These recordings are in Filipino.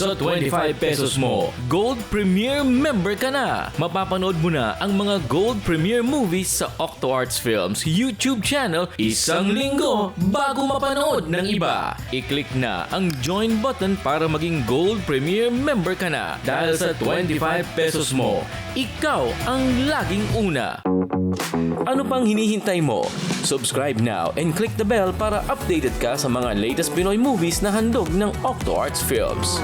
sa 25 pesos mo, Gold Premier member ka na. Mapapanood mo na ang mga Gold Premier movies sa OctoArts Films YouTube channel isang linggo bago mapanood ng iba. I-click na ang join button para maging Gold Premier member ka na. Dahil sa 25 pesos mo, ikaw ang laging una. Ano pang hinihintay mo? Subscribe now and click the bell para updated ka sa mga latest Pinoy movies na handog ng OctoArts Films.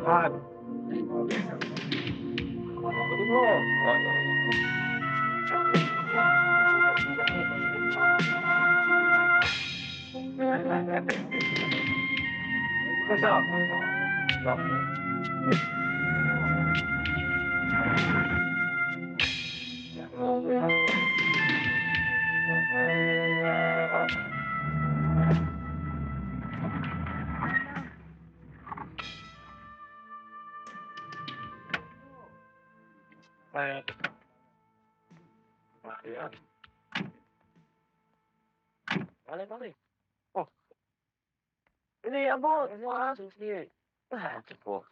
Vale. Oh. Ini abot. Sige. Po.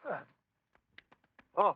Oh.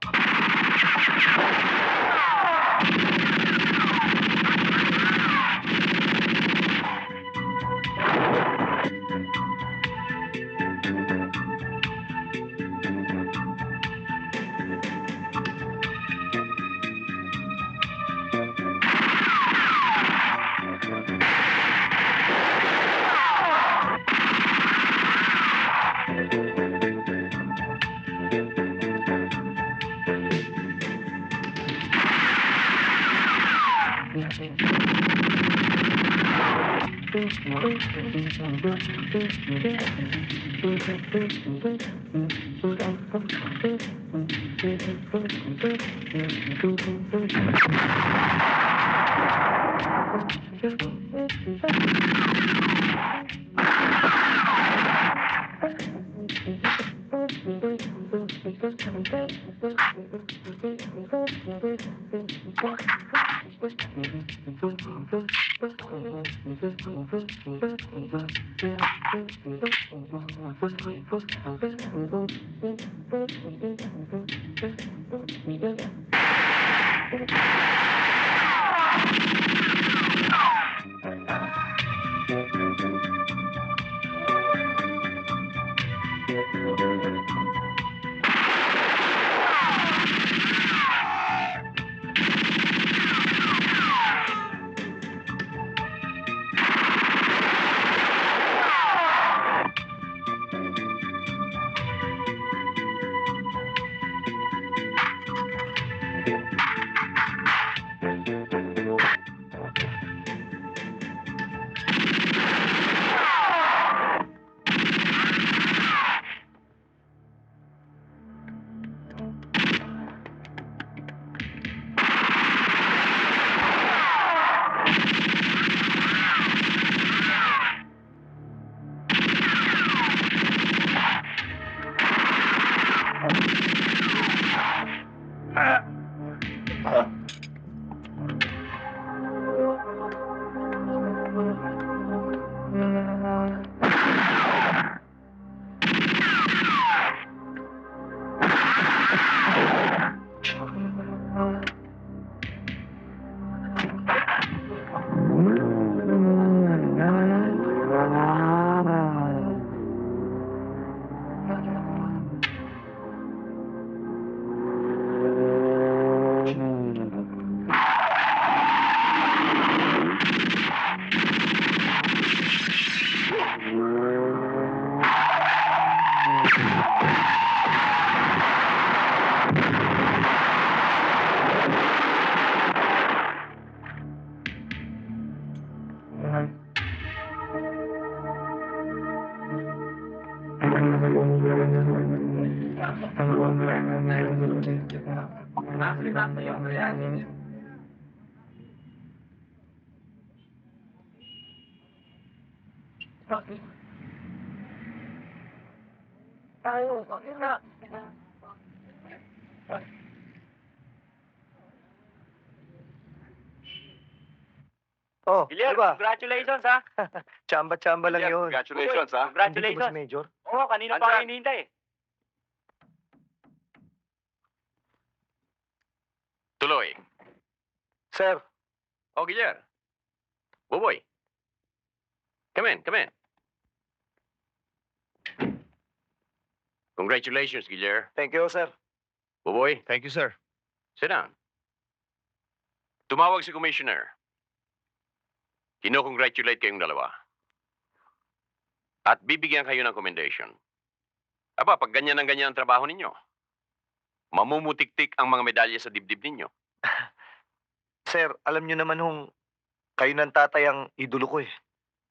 Oh, Gilyar, diba? congratulations ha. Chamba-chamba lang yun. Congratulations ha. Hindi ba si Congratulations. Major? Oo, kanina pa kayo hinihintay eh. Tuloy. Sir, Oh, Gilyar. Buboy. Come in, come in. Congratulations, Gilyar. thank you, sir. Buboy, Thank you, sir. sit down. Tumawag si Commissioner. Kino-congratulate kayong dalawa. At bibigyan kayo ng commendation. Aba, pag ganyan ang ganyan ang trabaho ninyo, mamumutik-tik ang mga medalya sa dibdib ninyo. Sir, alam niyo naman hong kayo ng tatay ang idolo ko eh.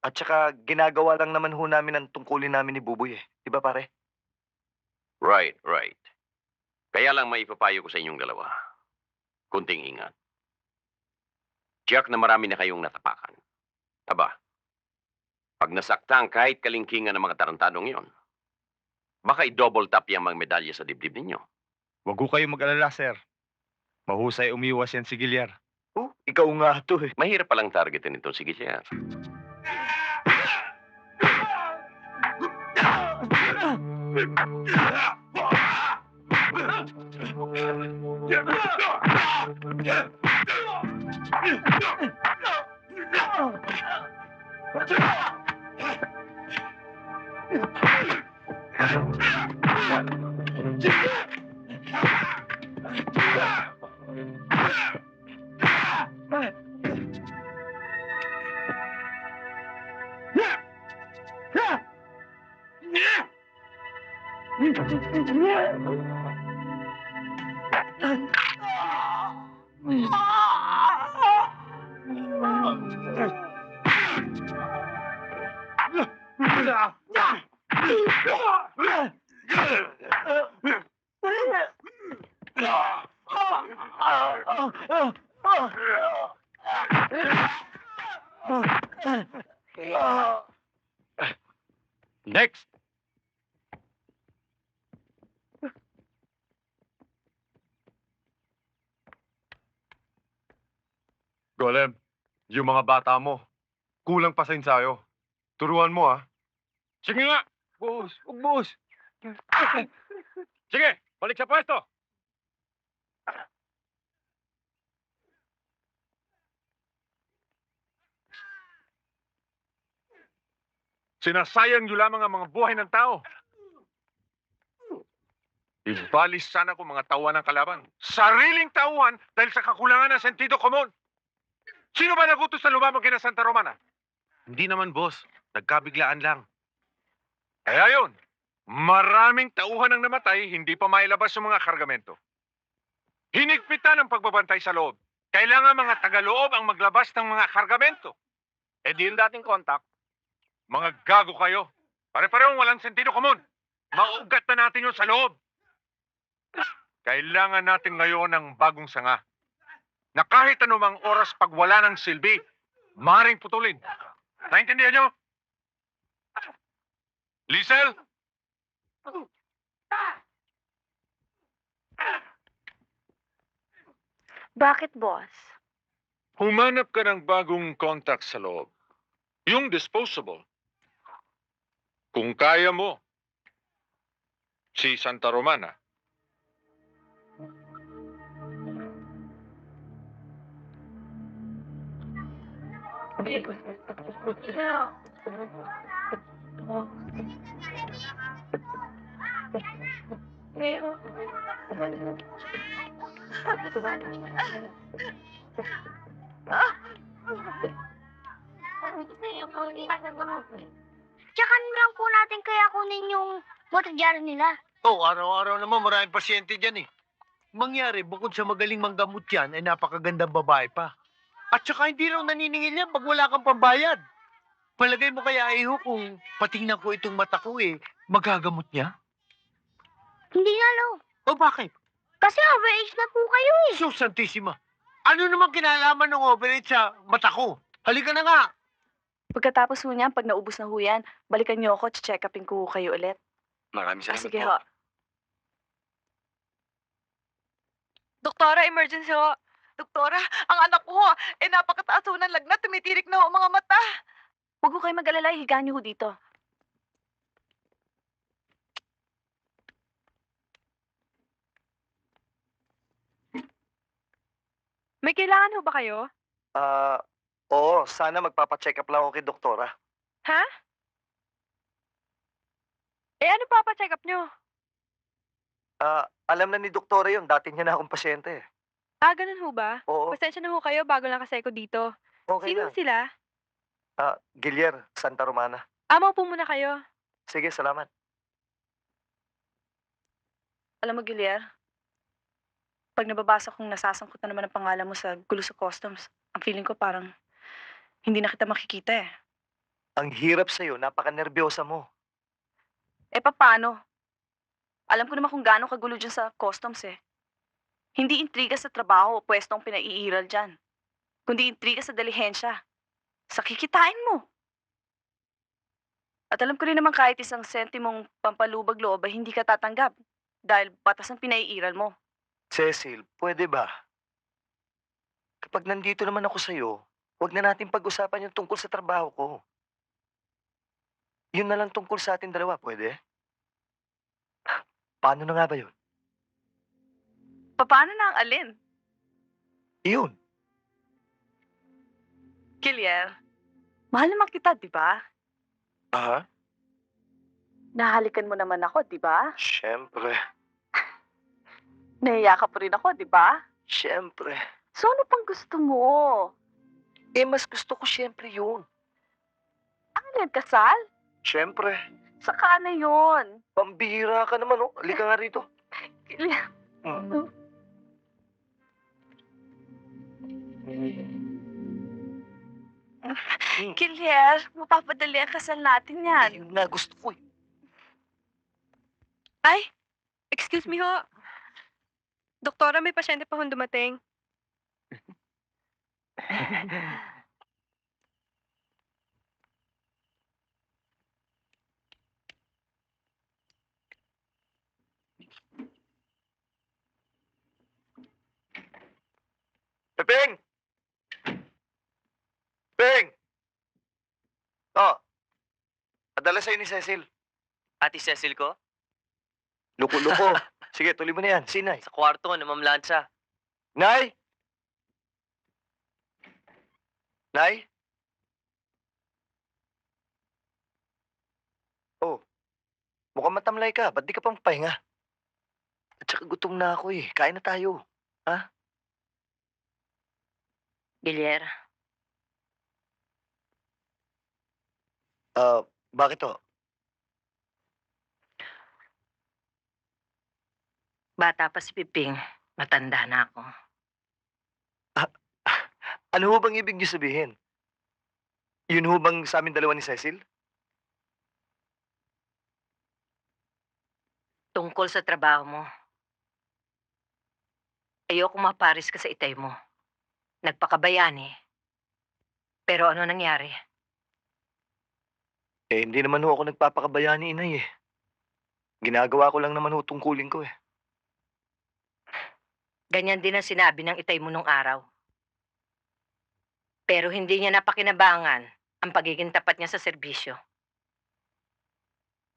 At saka ginagawa lang naman ho namin ang tungkulin namin ni Buboy eh. Di ba pare? Right, right. Kaya lang may ipapayo ko sa inyong dalawa. Kunting ingat. Jack na marami na kayong natapakan. Aba, pag nasaktan kahit kalingkingan ng mga tarantadong yon, baka i-double tap yung mga medalya sa dibdib ninyo. Huwag ko kayong mag-alala, sir. Mahusay umiwas yan si Gilyar. Oh, ikaw nga to eh. Mahirap palang targetin itong si Gilyar. Next! Golem, yung mga bata mo, kulang pa sa ensayo. Turuan mo, ha? Sige nga! Boss! Boss! Sige, balik sa pwesto! Sinasayang niyo lamang ang mga buhay ng tao. Ibalis sana kung mga tauhan ng kalaban. Sariling tauhan dahil sa kakulangan ng sentido komon. Sino ba nagutos na lumabang kina Santa Romana? Hindi naman, boss. Nagkabiglaan lang. Kaya yun, maraming tauhan ang namatay, hindi pa mailabas yung mga kargamento. Hinigpitan ang pagbabantay sa loob. Kailangan mga tagaloob ang maglabas ng mga kargamento. Eh di yung dating contact. Mga gago kayo. Pare-parehong walang sentido komon. Maugat na natin yun sa loob. Kailangan natin ngayon ng bagong sanga. Na kahit anumang oras pag wala ng silbi, maring putulin. Naintindihan nyo? Liesel? Bakit, boss? Humanap ka ng bagong contact sa loob. Yung disposable. Kung kaya mo, si Santa Romana. Tsaka lang po natin kaya kunin yung water jar nila. Oo, araw-araw naman maraming pasyente dyan eh. Mangyari, bukod sa magaling manggamot yan, ay napakagandang babae pa. At saka hindi raw naniningil yan pag wala kang pambayad. Palagay mo kaya, Iho, kung patingnan ko itong mata ko eh, magagamot niya? Hindi nga, Lo. O bakit? Kasi overage na po kayo eh. Sus Santissima. Ano naman kinalaman ng overage sa mata ko? Halika na nga. Pagkatapos ho niyan, pag naubos na ho yan, balikan niyo ako, check upin ko ho kayo ulit. Maraming salamat Sige po. ho. Doktora, emergency ho. Doktora, ang anak ko ho, napakataas ho ng lagnat, tumitirik na ho ang mga mata. Huwag ho kayo mag-alala, higa niyo ho dito. May kailangan ho ba kayo? Oo, sana magpapacheck up lang ako kay doktora. Ha? Ano papacheck up niyo? Alam na ni doktora yun, dati niya na akong pasyente. Ganun ho ba? Oo, Pasensya na ho kayo, bago lang kasi ako dito. okay lang. Sila? Gilier, Santa Romana. Maupo muna kayo. Sige, salamat. Alam mo, Gilier, pag nababasa kong nasasangkot na naman ang pangalan mo sa gulo sa customs, ang feeling ko parang hindi na kita makikita eh. Ang hirap sa'yo, napaka-nervyosa mo. Paano? Alam ko naman kung gaano kagulo dyan sa customs eh. Hindi intriga sa trabaho o pwestong pinaiiral dyan, kundi intriga sa dalihensya. Sa kikitain mo. At alam ko rin naman kahit isang sentimong pampalubag loob ay hindi ka tatanggap dahil batas ang pinaiiral mo. Cecil, pwede ba? Kapag nandito naman ako sa'yo, huwag na natin pag-usapan yung tungkol sa trabaho ko. Yun na lang tungkol sa ating dalawa, pwede? Paano na nga ba yun? Paano na ang alin? Yun. Gilier, mahal naman kita, di ba? Aha. Nahalikan mo naman ako, di ba? Siyempre. Nahiyakap mo rin ako, di ba? Siyempre. So ano pang gusto mo? Mas gusto ko siyempre yun. Ang ilan kasal? Siyempre. Saka na yun. Pambihira ka naman, oh. Halika nga rito. Gilier, Mm. Gilier, mapapadali ang kasal natin yan. Yun nga gusto ko eh. Ay, excuse me ho. Doktora, may pasyente pa hong dumating. Pepeng! Peng! Oh. Padala sa'yo ni Cecil. Ate Cecil ko? Luko-luko. Sige, tuloy mo na yan. Sinay. Sa kwarto ko, namamlansya. Nay! Nay? Oh. Mukhang matamlay ka. Ba't di ka pang pahinga? At saka gutom na ako eh. Kain na tayo. Gilier, Bakit to? bata pa si Piping. Matanda na ako. Ano ho bang ibig niyo sabihin? Yun ho bang sa amin dalawa ni Cecil? Tungkol sa trabaho mo. Ayoko maparis ka sa itay mo. Nagpakabayani. Pero ano nangyari? Hindi naman ho ako nagpapakabayani, inay eh. Ginagawa ko lang naman ho tungkulin ko eh. Ganyan din ang sinabi ng itay mo nung araw. Pero hindi niya napakinabangan ang pagiging tapat niya sa serbisyo.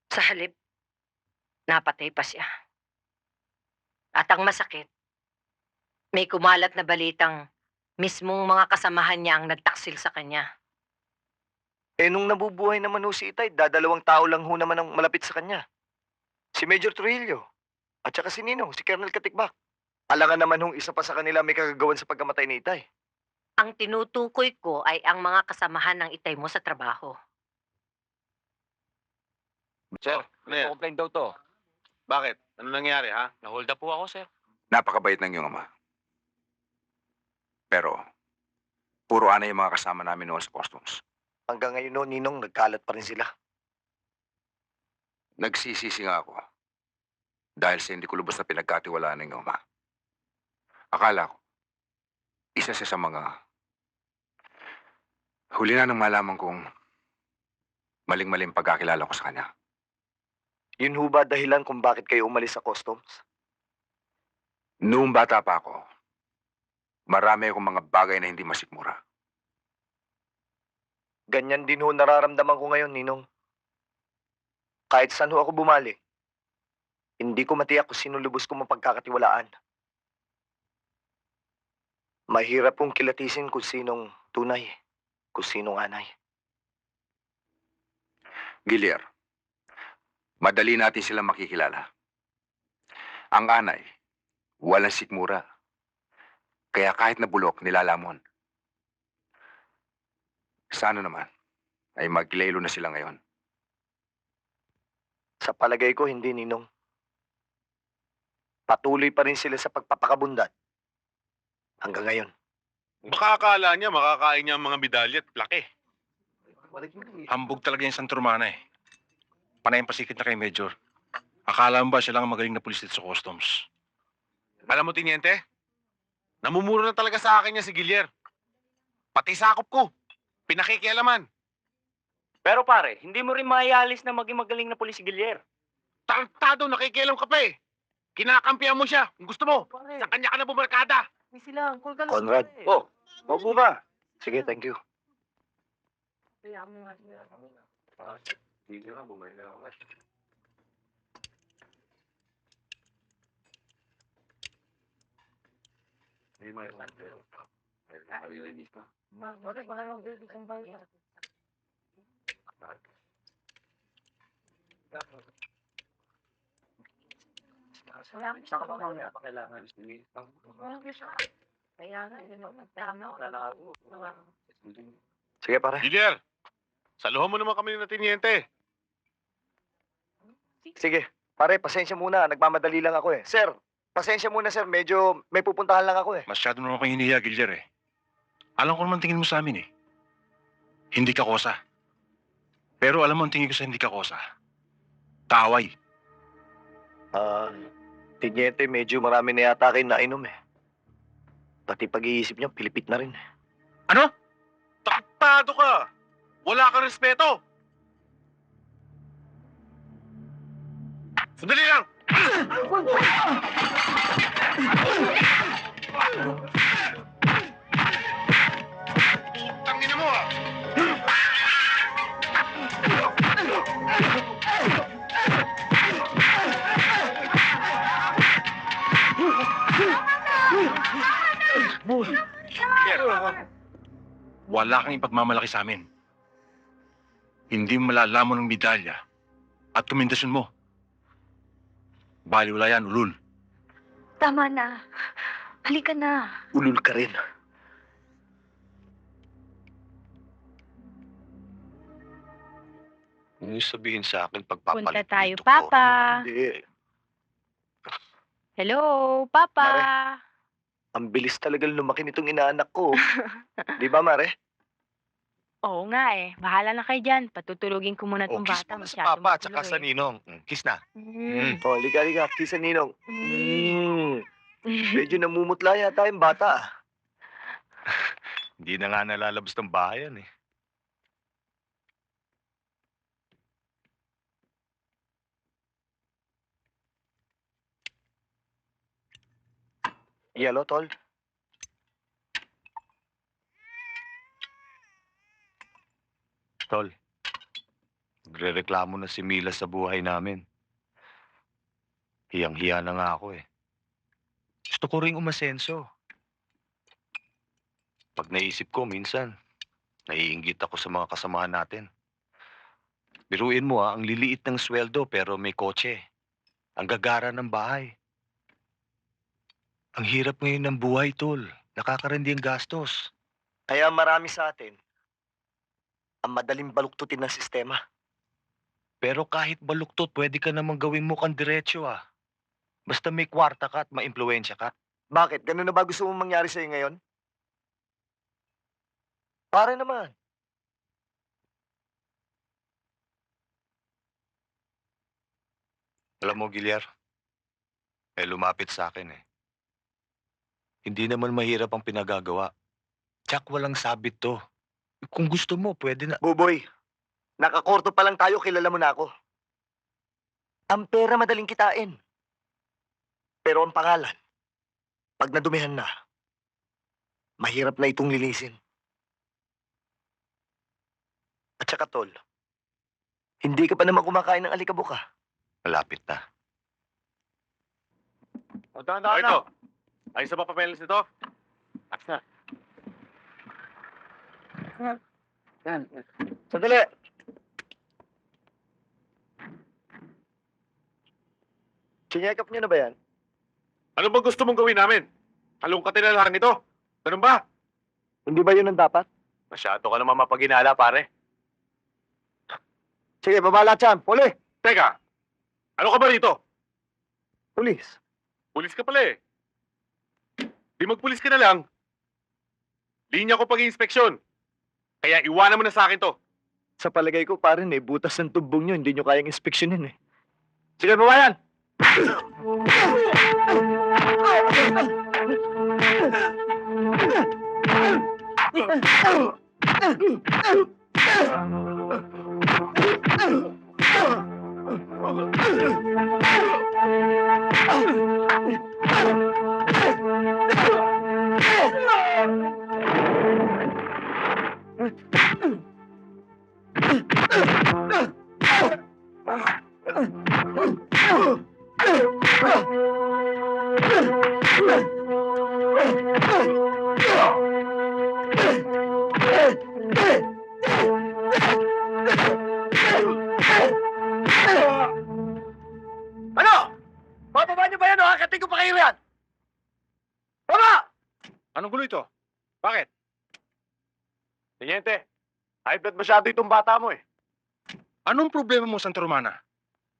Sa halip, napatay pa siya. At ang masakit, may kumalat na balitang mismong mga kasamahan niya ang nagtaksil sa kanya. Nung nabubuhay naman ho si Itay, dadalawang tao lang ho naman ang malapit sa kanya. Si Major Trujillo, at saka si Ninong, si Colonel Katikbak. Alangan naman hong isa pa sa kanila may kagagawan sa pagkamatay ni Itay. Ang tinutukoy ko ay ang mga kasamahan ng itay mo sa trabaho. Sir, ano yan? Complain daw to. Bakit? Ano nangyari, ha? Nahold up po ako, sir. Napakabait ng iyong ama. Pero, puro ana yung mga kasama namin noon sa customs. Hanggang ngayon no, Ninong, nagkalat pa rin sila. Nagsisisi nga ako. Dahil sa hindi ko lubos na pinagkatiwalaan ng iyong ama. Akala ko, isa siya sa mga... Huli na nang malaman kong maling-maling pagkakilala ko sa kanya. Yun ho ba dahilan kung bakit kayo umalis sa customs? Noong bata pa ako, marami akong mga bagay na hindi masikmura. Ganyan din ho nararamdaman ko ngayon, Ninong. Kahit saan ho ako bumali, hindi ko matiyak kung sino lubos ko mapagkakatiwalaan. Mahirap pong kilatisin kung sinong tunay, kung sinong anay. Gilyar, madali natin silang makikilala. Ang anay, walang sikmura. Kaya kahit nabulok, nilalamon. Sana naman ay maglaylo na sila ngayon. Sa palagay ko, hindi, Ninong. Patuloy pa rin sila sa pagpapakabundat. Hanggang ngayon. Baka akala niya makakain niya ang mga medalya at plaque. Hambog talaga yung Santo Romana eh. Panay ang pasikit na kay Major. Akala mo ba siya lang ang magaling na pulis dito sa customs? Alam mo, Tiniente, namumuro na talaga sa akin niya si Gilier. Pati sakop ko, pinakikialaman. Pero pare, hindi mo rin maialis na maging magaling na pulis si Gilier. Tarantado, nakikialam ka pa eh. Kinakampihan mo siya, kung gusto mo. Sa kanya ka na bumarkada. Conrad. Oh, maupo ka. Sige, thank you. Sige, pare. Gilier, saluhan mo naman kami ng Tiniente. Sige. Pare, pasensya muna. Nagmamadali lang ako eh. Sir, pasensya muna, sir. Medyo may pupuntahan lang ako eh. Masyado naman kang hinihiya, Gilder eh. Alam ko naman tingin mo sa amin eh. Hindi ka kosa. Pero alam mo ang tingin ko sa hindi ka kosa. Kaaway. Tinyente, medyo marami na yata kayo nainom eh. Pati pag-iisip niya, pilipit na rin. Ano? Tarantado ka. Wala kang respeto. Sandali lang. Tangina mo ah. Wala kang ipagmamalaki sa amin. Hindi mo malalamon ng medalya at komendasyon mo. Baliwala yan, ulul. Tama na. Halika na. Ulul ka rin. Ano yung sabihin sa akin Punta pagpapalit tayo, dito ko? Papa. Hindi. Hello, Papa. Ang bilis talaga lumaki nitong inaanak ko. Di ba, Mare? Oo nga eh. Bahala na kayo dyan. Patutulugin ko muna tong kiss bata. mo na sa Masyado papa at saka magulo sa eh. ninong. Kiss na. Oh, liga. Kisa Ninong. Medyo namumutla yata yung bata. Hindi na nga nalalabas ng bayan eh. Yellow, tol. Tol, nagre-reklamo na si Mila sa buhay namin. Hiyang-hiya na nga ako eh. Gusto ko ring umasenso. Pag naisip ko, minsan, naiinggit ako sa mga kasamahan natin. Biruin mo ang liliit ng sweldo pero may kotse. Ang gagara ng bahay. Ang hirap ngayon ng buhay, tol. Nakakarindi ang gastos. Kaya marami sa atin ang madaling baluktutin ng sistema. Pero kahit baluktot, pwede ka namang gawing mukhang diretsyo ah. Basta may kwarta ka at maimpluwensya ka. Bakit? Ganun na ba gusto mong mangyari sa'yo ngayon? Pare naman. Alam mo, Gilyar, lumapit sa akin eh. Hindi naman mahirap ang pinagagawa. Tsak, walang sabit to. Kung gusto mo, pwede na. Buboy, nakakorto pa lang tayo, kilala mo na ako. Ang pera madaling kitain. Pero ang pangalan, pag nadumihan na, mahirap na itong linisin. At saka tol, hindi ka pa naman kumakain ng alikabok ah. Malapit na. O, dahan-dahan na. Ayos na ba papeles nito? At na. Sandali! Sinyekap niyo na ba yan? Ano ba gusto mong gawin namin? Halongkatin na lang ito. Ganun ba? Hindi ba yun ang dapat? Masyado ka naman mapaginala, pare. Sige, baba lahat yan. Puli! Teka, ano ka ba rito? Pulis. Pulis ka pala eh. Di magpulis ka na lang. Linya ko pag-inspeksyon. Kaya iwanan mo na sa akin to. Sa palagay ko, parin eh, butas ng tubong nyo, hindi nyo kayang inspeksyonin eh. Sige, baba yan! Ano? Bababa niyo ba yan o hakating ko pa kayo yan? Baba! Anong gulo ito? Bakit? Teniente, high blood masyado itong bata mo eh. Anong problema mo, Santa Romana?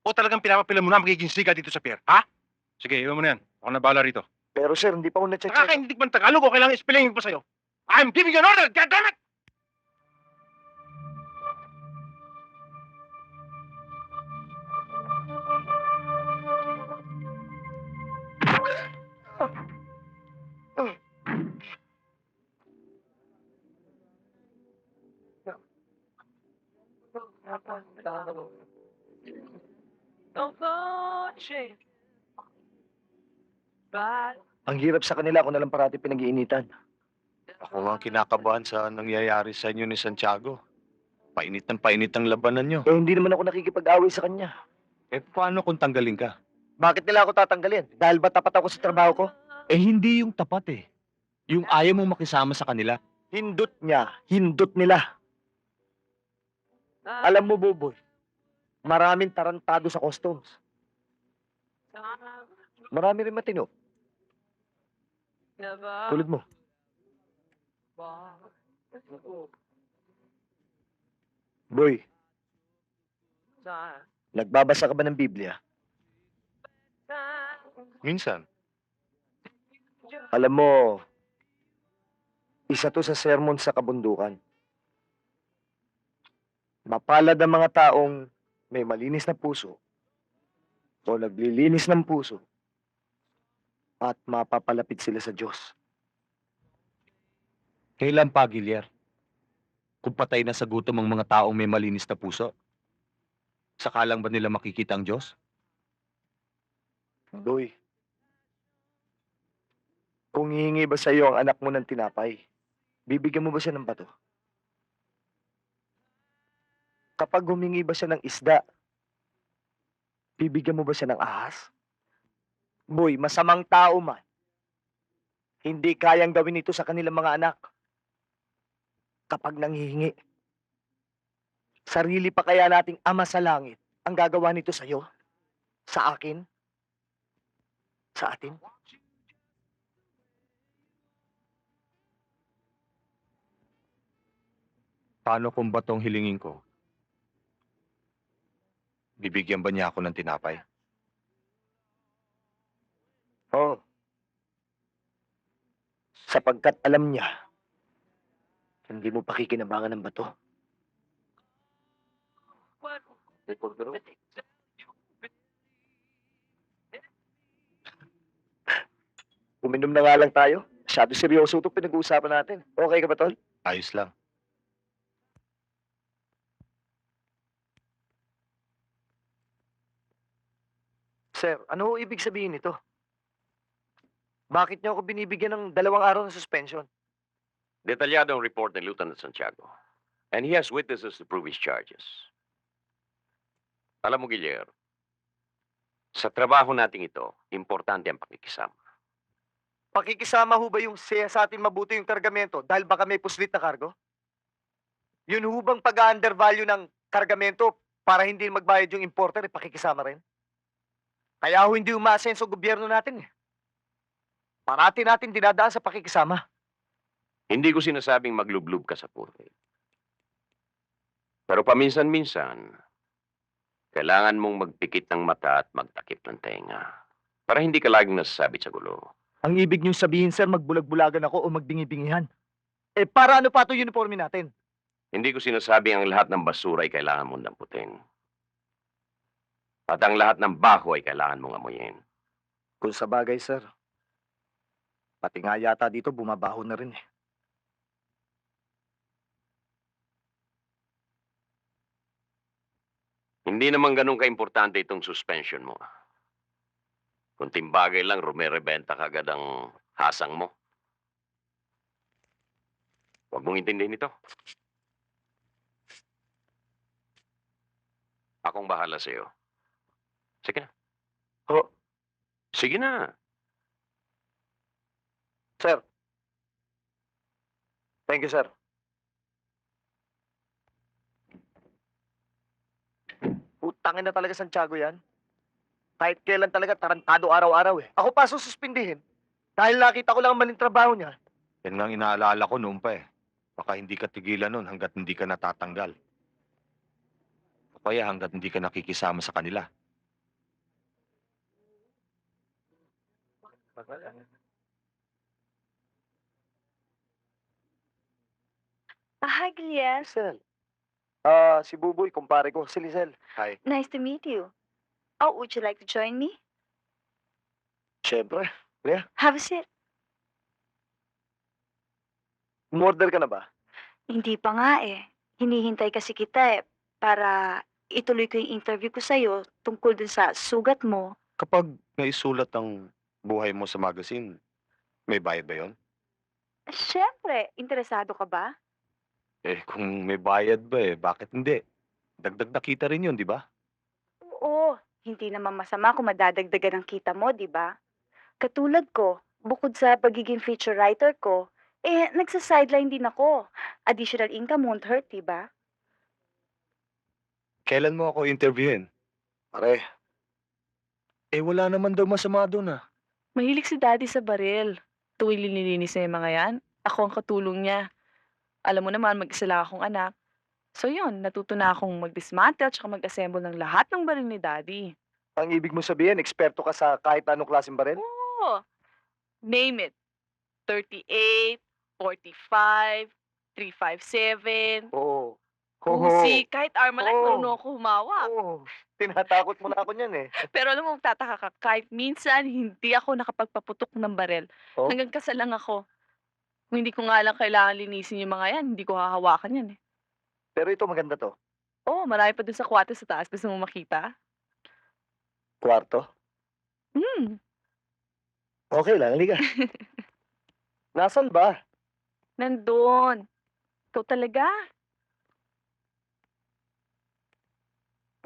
O talagang pinapapila mo na magiging siga dito sa pier, ha? Sige, iwan mo na yan. Ako na bahala rito. Pero sir, hindi pa ako na-check. Nakakaindig man Tagalog o kailangan ispelingin pa sa'yo? I'm giving you an order, goddammit! Ang hirap sa kanila, ako na lang parati pinag-iinitan. Ako nga kinakabahan sa nangyayari sa inyo ni Santiago. Painit ang labanan nyo. Eh, hindi naman ako nakikipag-away sa kanya. Eh, paano kung tanggalin ka? Bakit nila ako tatanggalin? Dahil ba tapat ako sa trabaho ko? Eh, hindi yung tapat eh. Yung ayaw mo makisama sa kanila. Hindot niya, hindot nila. Alam mo, Buboy, maraming tarantado sa customs. Marami rin matino. Tulad mo. Boy, nagbabasa ka ba ng Biblia? Minsan. Alam mo, isa to sa sermon sa kabundukan. Mapalad ang mga taong may malinis na puso o naglilinis ng puso at mapapalapit sila sa Diyos. Kailan pa, Gilyar? Kung patay na sa gutom ang mga taong may malinis na puso? Saka lang ba nila makikita ang Diyos? Boy, kung hihingi ba sa iyo ang anak mo ng tinapay, bibigyan mo ba siya ng bato? Kapag humingi ba siya ng isda, bibigyan mo ba siya ng ahas? Boy, masamang tao man, hindi kayang gawin ito sa kanilang mga anak. Kapag nanghihingi, sarili pa kaya nating Ama sa langit ang gagawa nito sa iyo? Sa akin? Sa atin? Paano kung batong hilingin ko? Bibigyan ba niya ako ng tinapay? Oo. Sapagkat alam niya, hindi mo pakikinabangan ng bato. Uminom na nga lang tayo. Masyado seryoso itong pinag-uusapan natin. Okay ka ba, Tol? Ayos lang. Sir, ano ho ibig sabihin nito? Bakit niyo ako binibigyan ng 2 araw na suspension? Detalyado ang report ni Lieutenant Santiago. And he has witnesses to prove his charges. Alam mo, Guillermo, sa trabaho nating ito, importante ang pakikisama. Pakikisama ho ba yung siya sa atin mabuti yung kargamento dahil baka may puslit na kargo? Yun ho bang pag-undervalue ng kargamento para hindi magbayad yung importer, pakikisama rin? Kaya ho hindi umaasenso ang gobyerno natin eh. Parati natin dinadaan sa pakikisama. Hindi ko sinasabing maglublob ka sa puti. Pero paminsan-minsan, kailangan mong magpikit ng mata at magtakip ng tenga para hindi ka laging nasasabit sa gulo. Ang ibig niyong sabihin, sir, magbulag-bulagan ako o magbingi-bingihan. Eh, para ano pa ito uniforme natin? Hindi ko sinasabing ang lahat ng basura ay kailangan mong damputin. At ang lahat ng baho ay kailangan mong amuyin. Kung sa bagay, sir. Pati nga yata dito bumabaho na rin eh. Hindi naman ganun kaimportante itong suspension mo. Kunting bagay lang, rumerebenta ka agad ang hasang mo. Huwag mong intindihin ito. Akong bahala sa'yo. Sige na. Ho, Sige na. sir. Thank you, sir. Putangin na talaga Santiago yan. Kahit kailan talaga tarantado araw-araw eh. Ako pa sususpindihin. Dahil nakita ko lang ang maling trabaho niya. Yan nga ang inaalala ko noon pa eh. Baka hindi ka tigilan nun hanggat hindi ka natatanggal. O kaya hanggat hindi ka nakikisama sa kanila. Hi, Gliel. Lizel. Si Buboy, kumpare ko. Si Lizel. Hi. Nice to meet you. Oh, would you like to join me? Siyempre. Have a seat. Umorder ka na ba? Hindi pa nga eh. Hinihintay kasi kita eh. Para ituloy ko yung interview ko sa'yo tungkol dun sa sugat mo. Kapag naisulat ang buhay mo sa magazine, may bayad ba yun? Siyempre, interesado ka ba? Eh, kung may bayad ba eh, bakit hindi? Dagdag na kita rin yun, di ba? Oo, hindi naman masama kung madadagdagan ang kita mo, di ba? Katulad ko, bukod sa pagiging feature writer ko, eh, nagsa-sideline din ako. Additional income won't hurt, di ba? Kailan mo ako interviewin? Pare, Eh, wala naman daw masama doon ah. Mahilig si Daddy sa baril. Tuwing linilinis niya yung mga yan, ako ang katulong niya. Alam mo naman, mag-isa lang akong anak. So yun, natuto na akong mag-dismantle at mag-assemble ng lahat ng baril ni Daddy. ang ibig mo sabihin, eksperto ka sa kahit anong klaseng baril? Oo. Name it. 38, 45, 357, Oo. Uzi, kahit Armalite, Oo. marunong ako humawak. Oo. Tinatakot mo na ako niyan eh. Pero alam mo, magtataka ka, kahit minsan hindi ako nakapagpaputok ng barel. Oh? Hanggang kasal lang ako. Kung hindi ko nga lang kailangan linisin yung mga yan, hindi ko hahawakan yan eh. Pero ito maganda to. Oo, marami pa dun sa kwarto sa taas. Gusto mo makita? Kwarto. Okay lang, halika. Nasaan ba? Nandun. Ikaw talaga.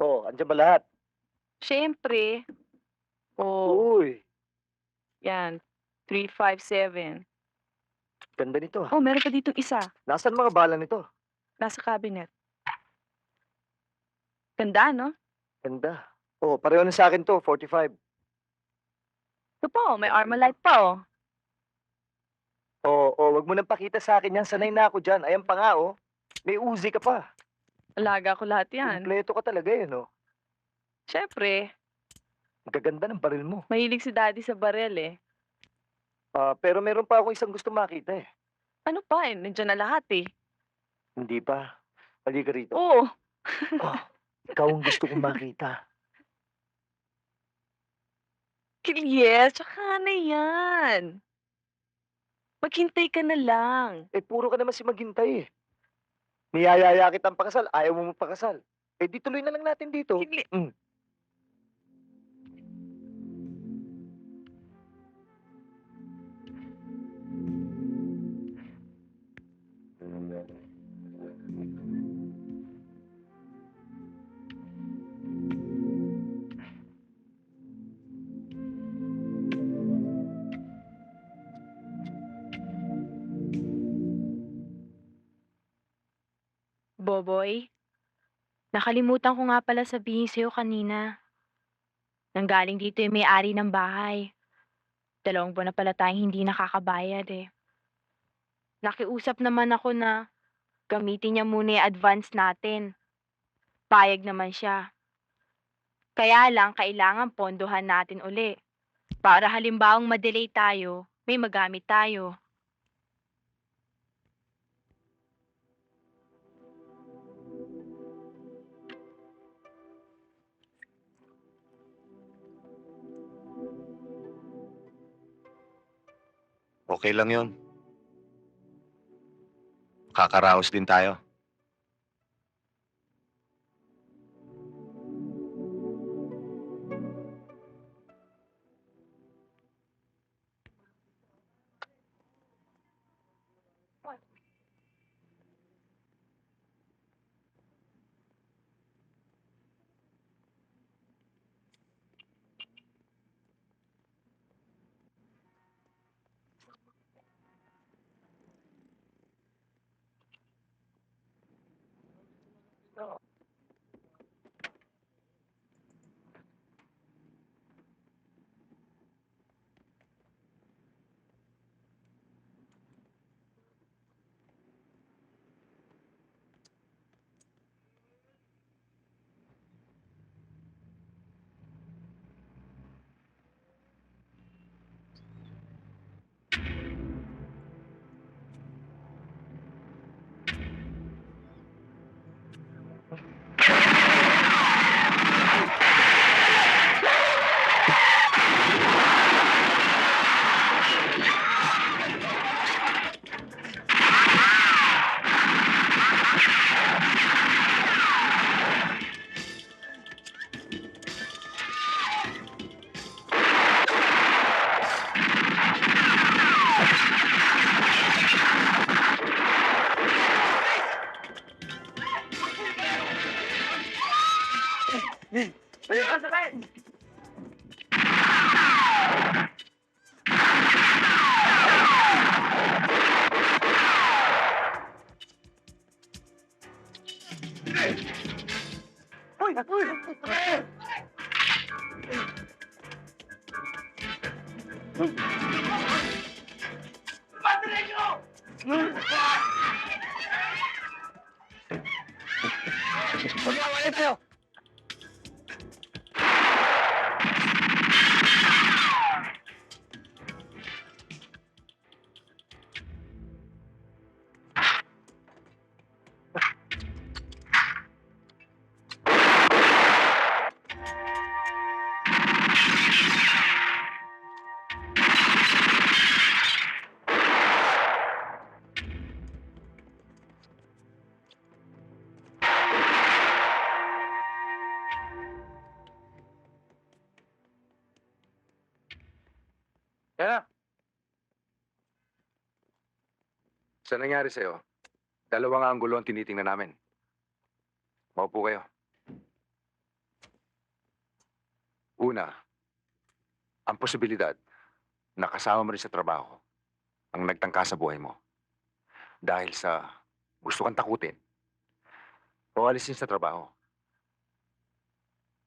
Andiyan ba lahat? Siyempre. Oo, Uy, yan. 357. ganda nito. Oh, meron pa ditong isa. Nasaan mga bala nito? Nasa cabinet. Ganda, no? Ganda. Pareho na sa akin to, 45. Ito pa, oh, may Armalite pa, oh. Wag mo nang pakita sa akin yan. Sanay na ako dyan. Ayan pa nga, oh. May Uzi ka pa. Alaga ko lahat yan. Kompleto ka talaga, eh, no? Siyempre, Ang gaganda ng baril mo. mahilig si Daddy sa barel, eh. Pero meron pa akong isang gusto makita, eh. Ano pa, eh? Nandiyan na lahat, eh. Hindi pa. Halika rito. Oo. Ikaw ang gusto kong makita. Yes, tsaka na yan. Maghintay ka na lang. Eh, puro ka naman si maghintay eh. Niyayaya kitang pakasal, ayaw mo magpakasal. Eh, di tuloy na lang natin dito. Hindi. Mm. Boboy, nakalimutan ko nga pala sabihin sa'yo kanina. Nanggaling dito yung may-ari ng bahay. 2 buwan na pala tayong hindi nakakabayad eh. Nakiusap naman ako na gamitin niya muna yung advance natin. Payag naman siya. Kaya lang, kailangan pondohan natin uli. Para halimbawang madelay tayo, may magamit tayo. Okay lang yun. Kakaraos din tayo. Magkawala tayo! Kaya, sa nangyari sa'yo, 2 nga ang gulo ang tinitingnan namin. Maupo kayo. Una, ang posibilidad na kasama mo rin sa trabaho ang nagtangka sa buhay mo. Dahil sa gusto kang takutin o alisin sa trabaho.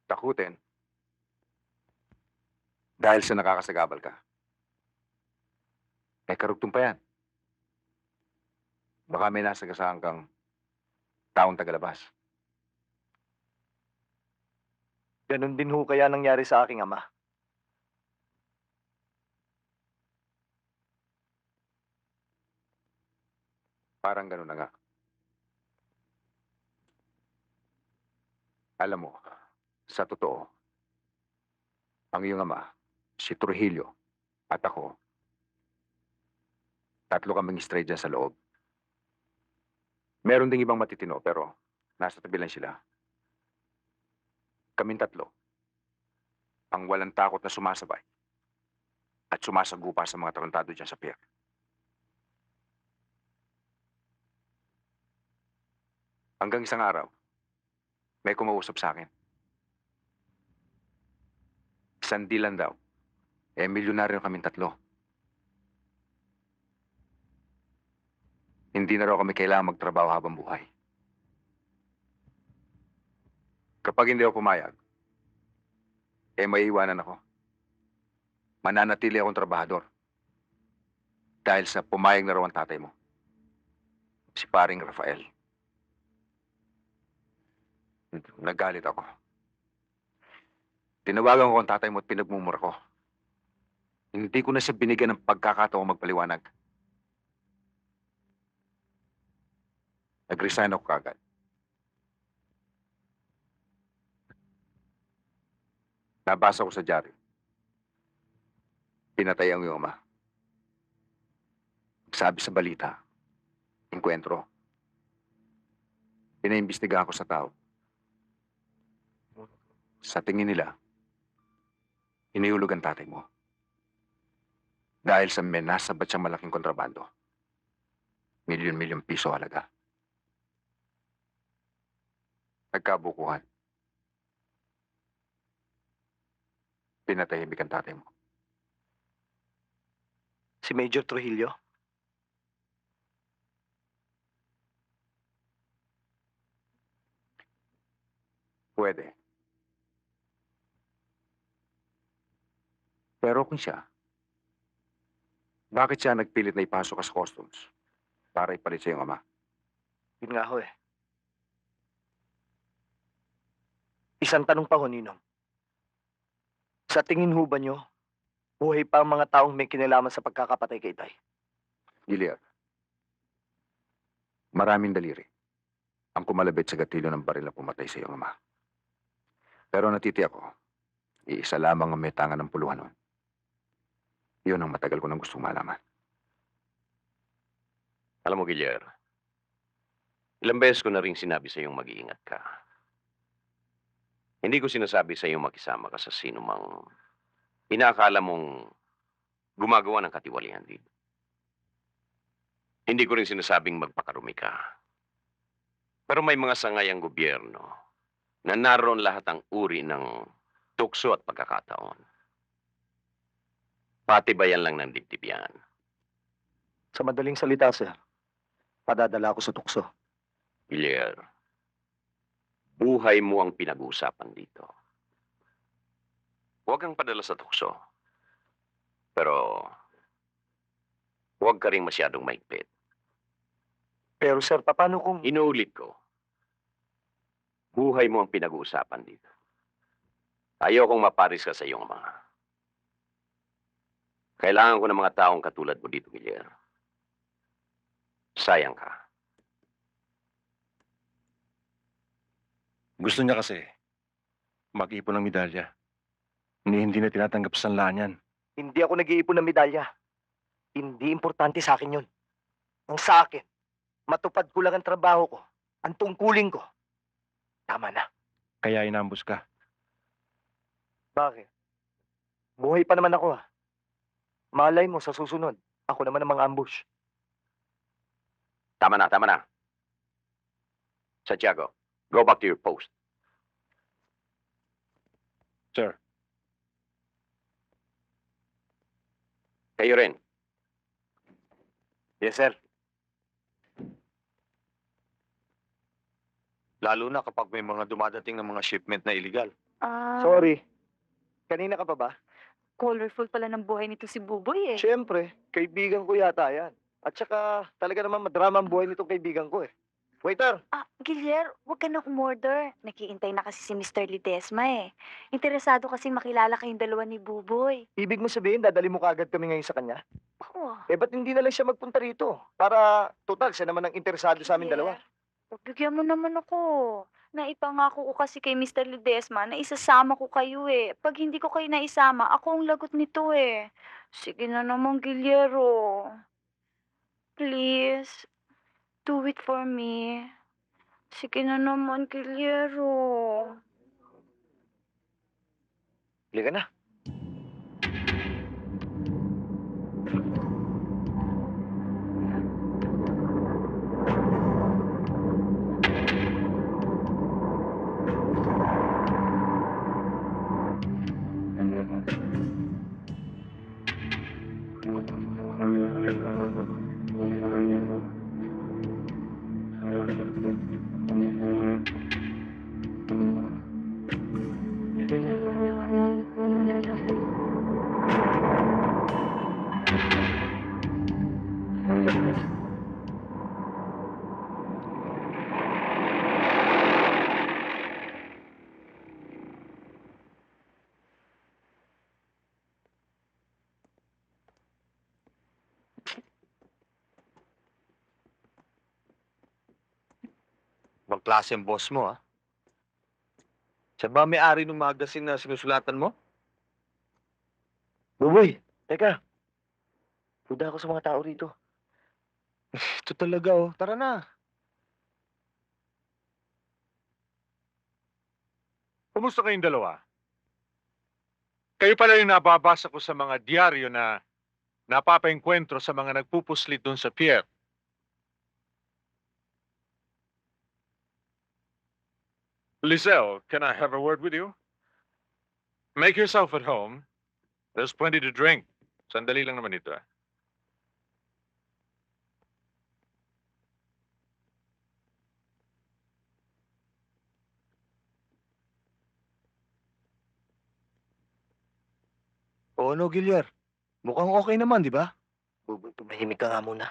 Takutin dahil sa nakakasagabal ka. May karugtong pa yan. Baka may nasagasaan kang taong tagalabas. Ganon din ho kaya nangyari sa aking ama. Parang ganun na nga. Alam mo, sa totoo, ang iyong ama, si Trujillo, at ako, Tatlo kaming stray dyan sa loob. Meron ding ibang matitino pero nasa tabi lang sila. Kaming tatlo. Ang walang takot na sumasabay at sumasagupa sa mga tarantado dyan sa pier. Hanggang isang araw, may kumausap sa akin. Isang dilan daw. Milyonaryo kaming tatlo. Hindi na raw kami kailangan magtrabaho habang buhay. Kapag hindi ako pumayag, maiiwanan ako. Mananatili akong trabahador. Dahil sa pumayag na raw ang tatay mo. Si paring Rafael. Nagalit ako. Tinawagan ko ang tatay mo at pinagmumura ko. Hindi ko na siya binigyan ng pagkakataong magpaliwanag. Nag-resign ako kagad. Nabasa ko sa diary. Pinatay ang iyong ama. Sabi sa balita, engkwentro. Pinaimbestigahan ko sa tao. Sa tingin nila, inihulog ang tatay mo. Dahil sa may nasabat siyang malaking kontrabando. Milyon-milyon piso halaga. Nagkabukuhan. Pinatahimik ang tatay mo. Si Major Trujillo? Pwede. Pero kung siya, bakit siya nagpilit na ipasok ka sa customs para ipalit sa iyong ama? Yun nga ho eh. Isang tanong pa ho, Ninong. Sa tingin ho ba nyo, buhay pa ang mga taong may kinalaman sa pagkakapatay kay Tay? Gilead, maraming daliri ang kumalabit sa gatilyo ng baril na pumatay sa iyong ama. Pero natiti ako, iisa lamang ang may tangan ng puluhan nun. Yun ang matagal ko nang gustong malaman. Alam mo, Guiller, ilang beses ko na rin sinabi sa iyong mag-iingat ka. Hindi ko sinasabi sa iyong makisama ka sa sino mang inaakala mong gumagawa ng katiwalian dito. Hindi ko rin sinasabing magpakarumi ka. Pero may mga sangay ang gobyerno na naroon lahat ang uri ng tukso at pagkakataon. Patibayan lang ng dibdib yan. Sa madaling salita, sir, padadala ako sa tukso. Guiller, buhay mo ang pinag-uusapan dito. Huwag kang padala sa tukso. Pero, huwag ka rin masyadong maigpit. Pero sir, paano kung... Inuulit ko, buhay mo ang pinag-uusapan dito. Ayokong maparis ka sa iyong mga. Kailangan ko ng mga taong katulad mo dito, Guiller. Sayang ka. Gusto niya kasi mag-ipon ng medalya. Hindi na tinatanggap sa sanlaan yan. Hindi ako nag-iipon ng medalya. Hindi importante sa akin yun. Ang sa akin, matupad ko lang ang trabaho ko, ang tungkulin ko. Tama na. Kaya inambus ka. Bakit? Buhay pa naman ako ah. Malay mo sa susunod, ako naman ang mga ambush. Tama na, tama na. Santiago, go back to your post. Sir. Kayo rin. Yes, sir. Lalo na kapag may mga dumadating ng mga shipment na illegal. Sorry. Kanina ka pa ba? Colorful pala ng buhay nito si Buboy eh. Siyempre, kaibigan ko yata yan. At saka, talaga naman madrama ang buhay nitong kaibigan ko eh. Waiter! Guilher, huwag ka na umorder. Nakiintay na kasi si Mr. Lidesma eh. Interesado kasi makilala kayong dalawa ni Buboy. Ibig mo sabihin, dadali mo kagad kami ngayon sa kanya? Ako, Ba't hindi na lang siya magpunta rito? Para, total, siya naman ang interesado sa amin dalawa. pagbigyan mo naman ako. Naipangako ko kasi kay Mr. Lidesma na isasama ko kayo eh. Pag hindi ko kayo naisama, ako ang lagot nito eh. Sige na naman, Guillermo. Please, do it for me. Sige na naman, Gilyero. Halika na. Ibang klase ang boss mo, ha? Siya ba may-ari ng magazine na sinusulatan mo? Buboy, teka. Duda ako sa mga tao rito. Ito talaga, oh. Tara na. Kumusta kayong dalawa? Kayo pala yung nababasa ko sa mga diaryo na napapaengkwentro sa mga nagpupuslit doon sa pier. Lizelle, can I have a word with you? Make yourself at home. There's plenty to drink. Sandali lang naman ito, ah. O ano, Gilyar? Mukhang okay naman, di ba? Buboy, tumahimik ka nga muna.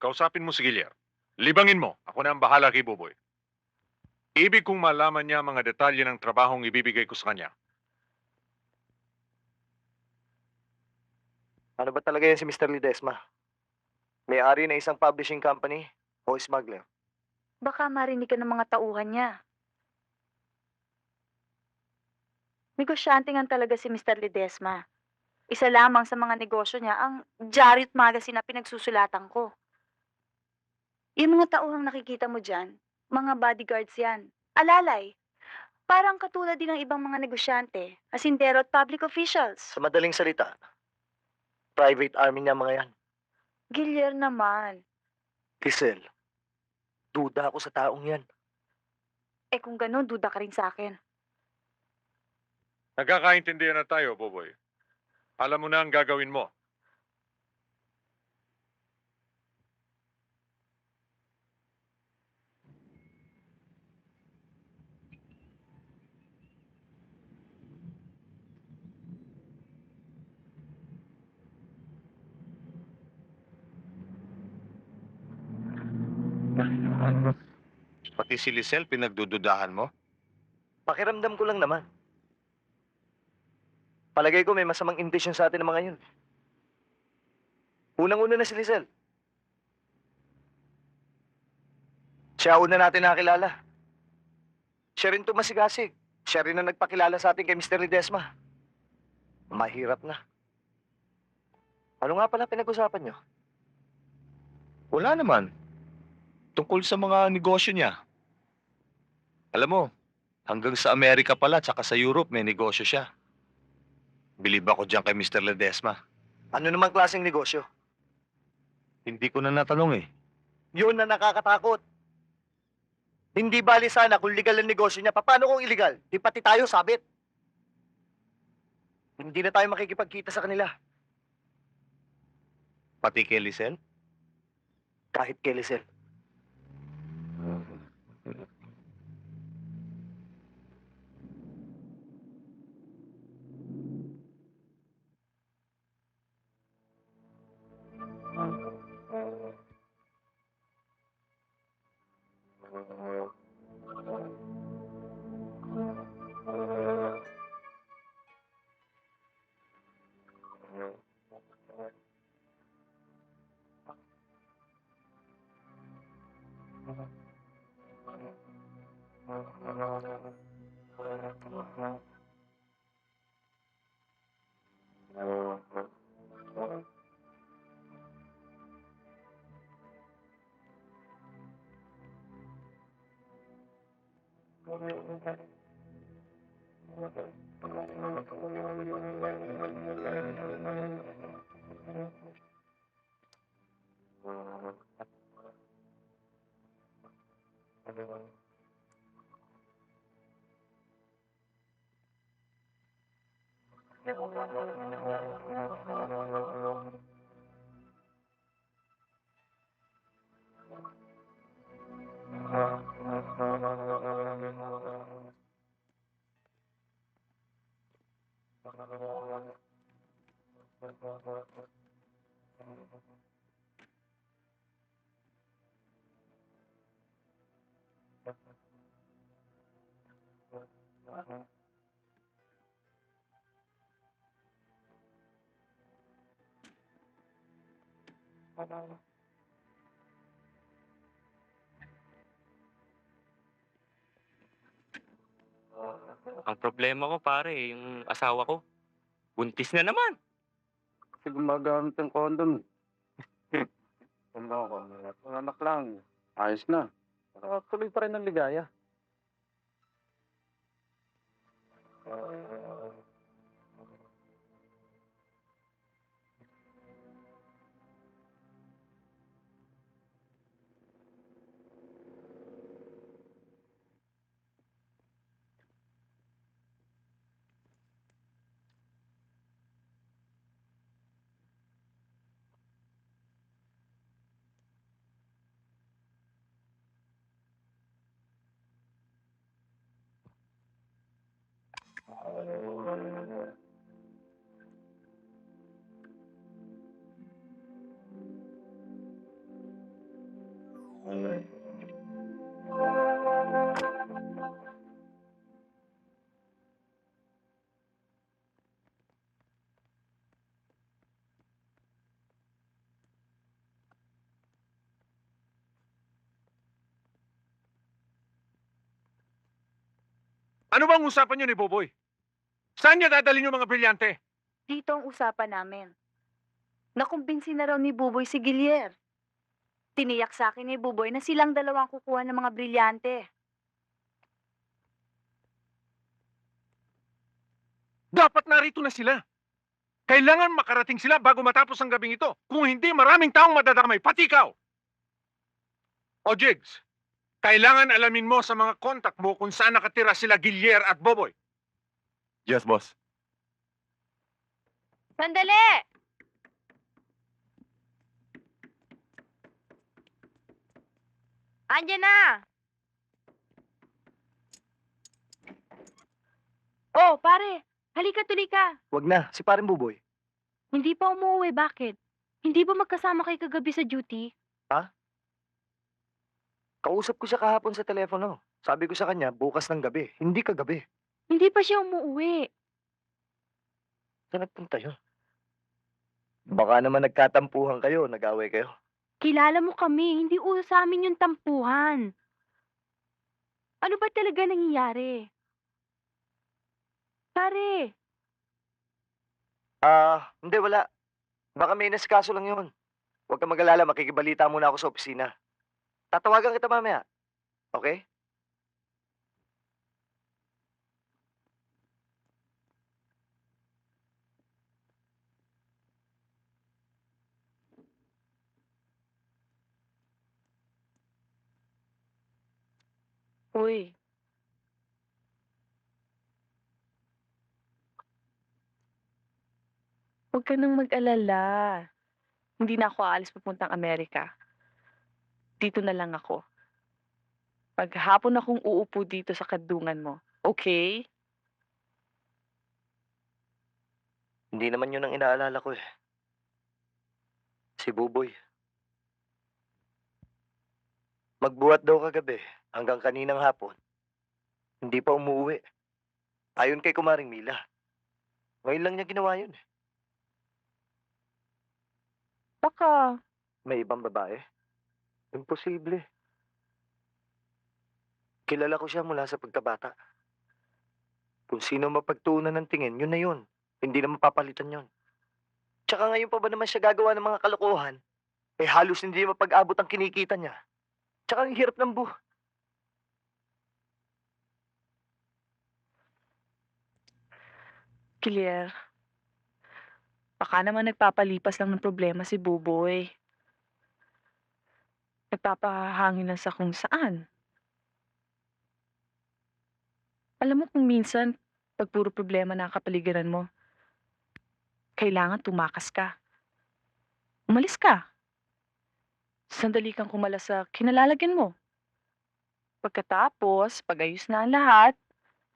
Kausapin mo si Gilyar. Libangin mo. Ako na ang bahala kay Buboy. Ibig kong malaman niya ang mga detalye ng trabahong ibibigay ko sa kanya. Ano ba talaga yan si Mr. Ledesma? May-ari na isang publishing company o smuggler? Baka marinig ka ng mga tauhan niya. Negosyante nga talaga si Mr. Ledesma. Isa lamang sa mga negosyo niya ang Diaryot Magazine na pinagsusulatan ko. Yung mga tauhang nakikita mo dyan, mga bodyguards yan. Alalay, parang katulad din ng ibang mga negosyante, asindero at public officials. Sa madaling salita, private army niya mga yan. Gilyar naman. Giselle, duda ako sa taong yan. Eh kung ganun, duda ka rin sa akin. Nagkakaintindihan na tayo, Buboy. Alam mo na ang gagawin mo. Pati si Lizelle pinagdududahan mo? Pakiramdam ko lang naman. Palagay ko may masamang intensyon sa atin ng mga yun. Unang-una na si Lizelle. Siya una natin nakakilala. Siya rin tumasigasig. Siya rin ang nagpakilala sa atin kay Mr. Ledesma. Mahirap na. Ano nga pala pinag-usapan niyo? Wala naman. Tungkol sa mga negosyo niya. Alam mo, hanggang sa Amerika pala tsaka sa Europe may negosyo siya. Bilib ako dyan kay Mr. Ledesma. Ano namang klaseng negosyo? Hindi ko na natanong eh. Yun na nakakatakot. Hindi bali sana kung legal ang negosyo niya. Paano kung illegal? Di pati tayo sabit. Hindi na tayo makikipagkita sa kanila. Pati kay Lizelle? Kahit kay Lizelle. Ang problema ko, pare, yung asawa ko. Buntis na naman. Kasi gumagamit ng condom. Ano ko, anak lang. Ayos na. Tuloy pa rin ang ligaya. Ano bang usapan niyo ni Boboy? Saan niya dadalhin yung mga brilyante? Dito ang usapan namin. Nakumbinsi na raw ni Buboy si Gilier. Tiniyak sa akin ni Buboy na silang dalawang kukuha ng mga brilyante. Dapat narito na sila. Kailangan makarating sila bago matapos ang gabing ito. Kung hindi, maraming taong madadamay, pati ikaw. O Jigs, kailangan alamin mo sa mga kontak mo kung saan nakatira sila Gilier at Boboy. Yes, boss. Sandali! Andiyan na! Oh, pare! Halika, tuloy ka! Wag na, si paring Buboy. Hindi pa umuwi, bakit? Hindi ba magkasama kayo kagabi sa duty? Kausap ko siya kahapon sa telepono. Sabi ko sa kanya, bukas ng gabi, hindi kagabi. Hindi pa siya umuwi. Saan nagpunta yun? Baka naman nagkatampuhan kayo, nag-away kayo. Kilala mo kami, hindi uso sa amin yung tampuhan. Ano ba talaga nangyayari? Pare, Hindi, wala. Baka may nasikaso lang yun. Huwag ka mag-alala, makikibalita muna ako sa opisina. Tatawagan kita mamaya. Okay? Uy, huwag ka nang mag-alala. Hindi na ako aalis papuntang Amerika. Dito na lang ako. Paghapon akong uupo dito sa kadungan mo. Okay? Hindi naman yun ang inaalala ko eh. Si Buboy. Magbuhat daw kagabi hanggang kaninang hapon. Hindi pa umuwi. Ayon kay Kumaring Mila. Ngayon lang niya ginawa yun eh. Baka May ibang babae? Imposible. Kilala ko siya mula sa pagkabata. Kung sino mapagtuunan ng tingin, yun na yun. Hindi na mapapalitan yun. Tsaka ngayon pa ba naman siya gagawa ng mga kalokohan? Eh halos hindi mapag-abot ang kinikita niya. Tsaka ang hirap ng Kilier, baka naman nagpapalipas lang ng problema si Buboy. Nagpapahangin lang sa kung saan. Alam mo kung minsan, pag puro problema na ang kapaligiran mo, kailangan tumakas ka. Umalis ka. Sandali kang kumala sa kinalalagyan mo. Pagkatapos, pag-ayos na ang lahat,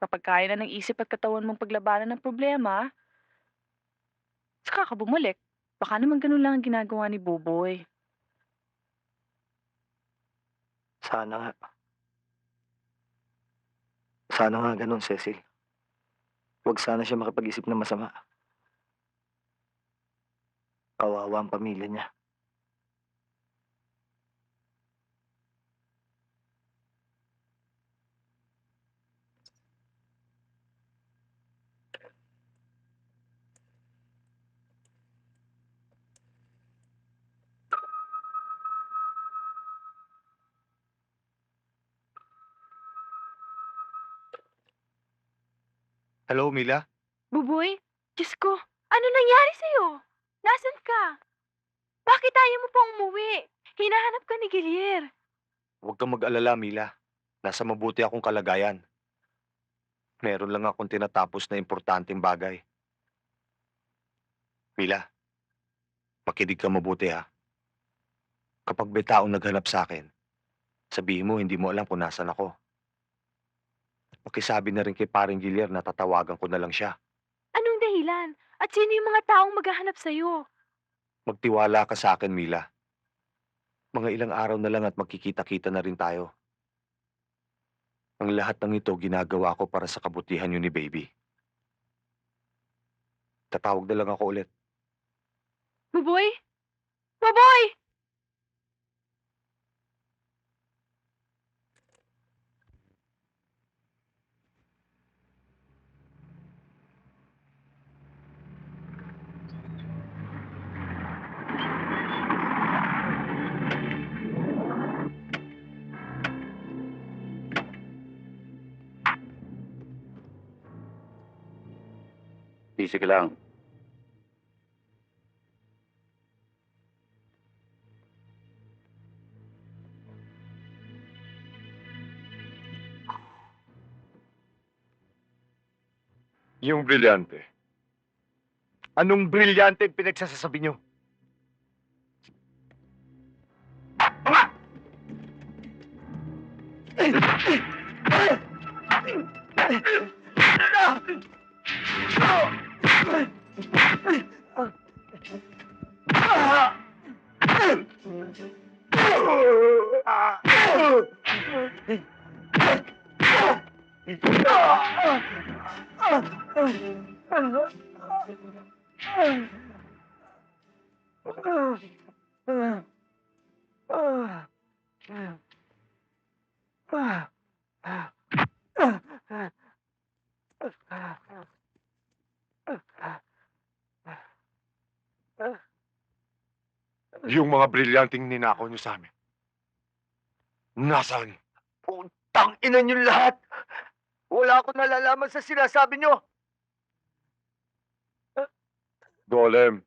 kapag kaya na ng isip at katawan mong paglabanan ng problema, saka ka bumalik. Baka naman ganun lang ang ginagawa ni Buboy. Sana nga. Sana nga ganun, Cecil. Huwag sana siya makapag-isip ng masama. Kawawa ang pamilya niya. Hello, Mila? Buboy, Diyos ko, ano nangyari sa'yo? Nasaan ka? Bakit ayaw mo pang umuwi? Hinahanap ka ni Gilier. Huwag kang mag-alala, Mila. Nasa mabuti akong kalagayan. Meron lang akong tinatapos na importanteng bagay. Mila, makinig ka mabuti ha. Kapag may taong naghanap sa akin, sabihin mo hindi mo alam kung nasan ako. Pakisabi na rin kay paring Gilier na tatawagan ko na lang siya. Anong dahilan? At sino yung mga taong maghahanap sa'yo? Magtiwala ka sa akin, Mila. Mga ilang araw na lang at magkikita-kita na rin tayo. Ang lahat ng ito ginagawa ko para sa kabutihan yun ni Baby. Tatawag na lang ako ulit. Buboy? Buboy! Busy ka lang. Yung brilyante. Anong brilyante ang pinagsasasabi niyo? Yung mga brilyanteng ninakaw niyo sa amin. Nasaan? Putang ina niyo lahat! Wala akong nalalaman sa sinasabi niyo! Golem,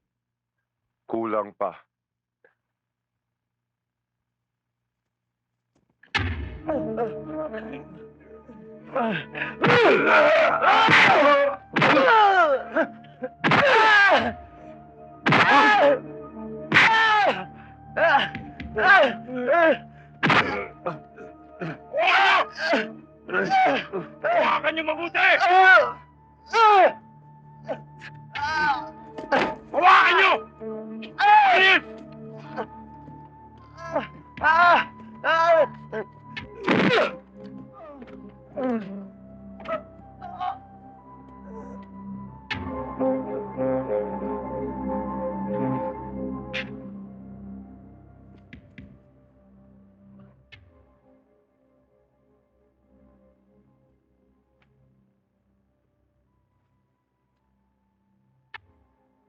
kulang pa. Hawakan niyo mabuti! Hawakan niyo! Bilis!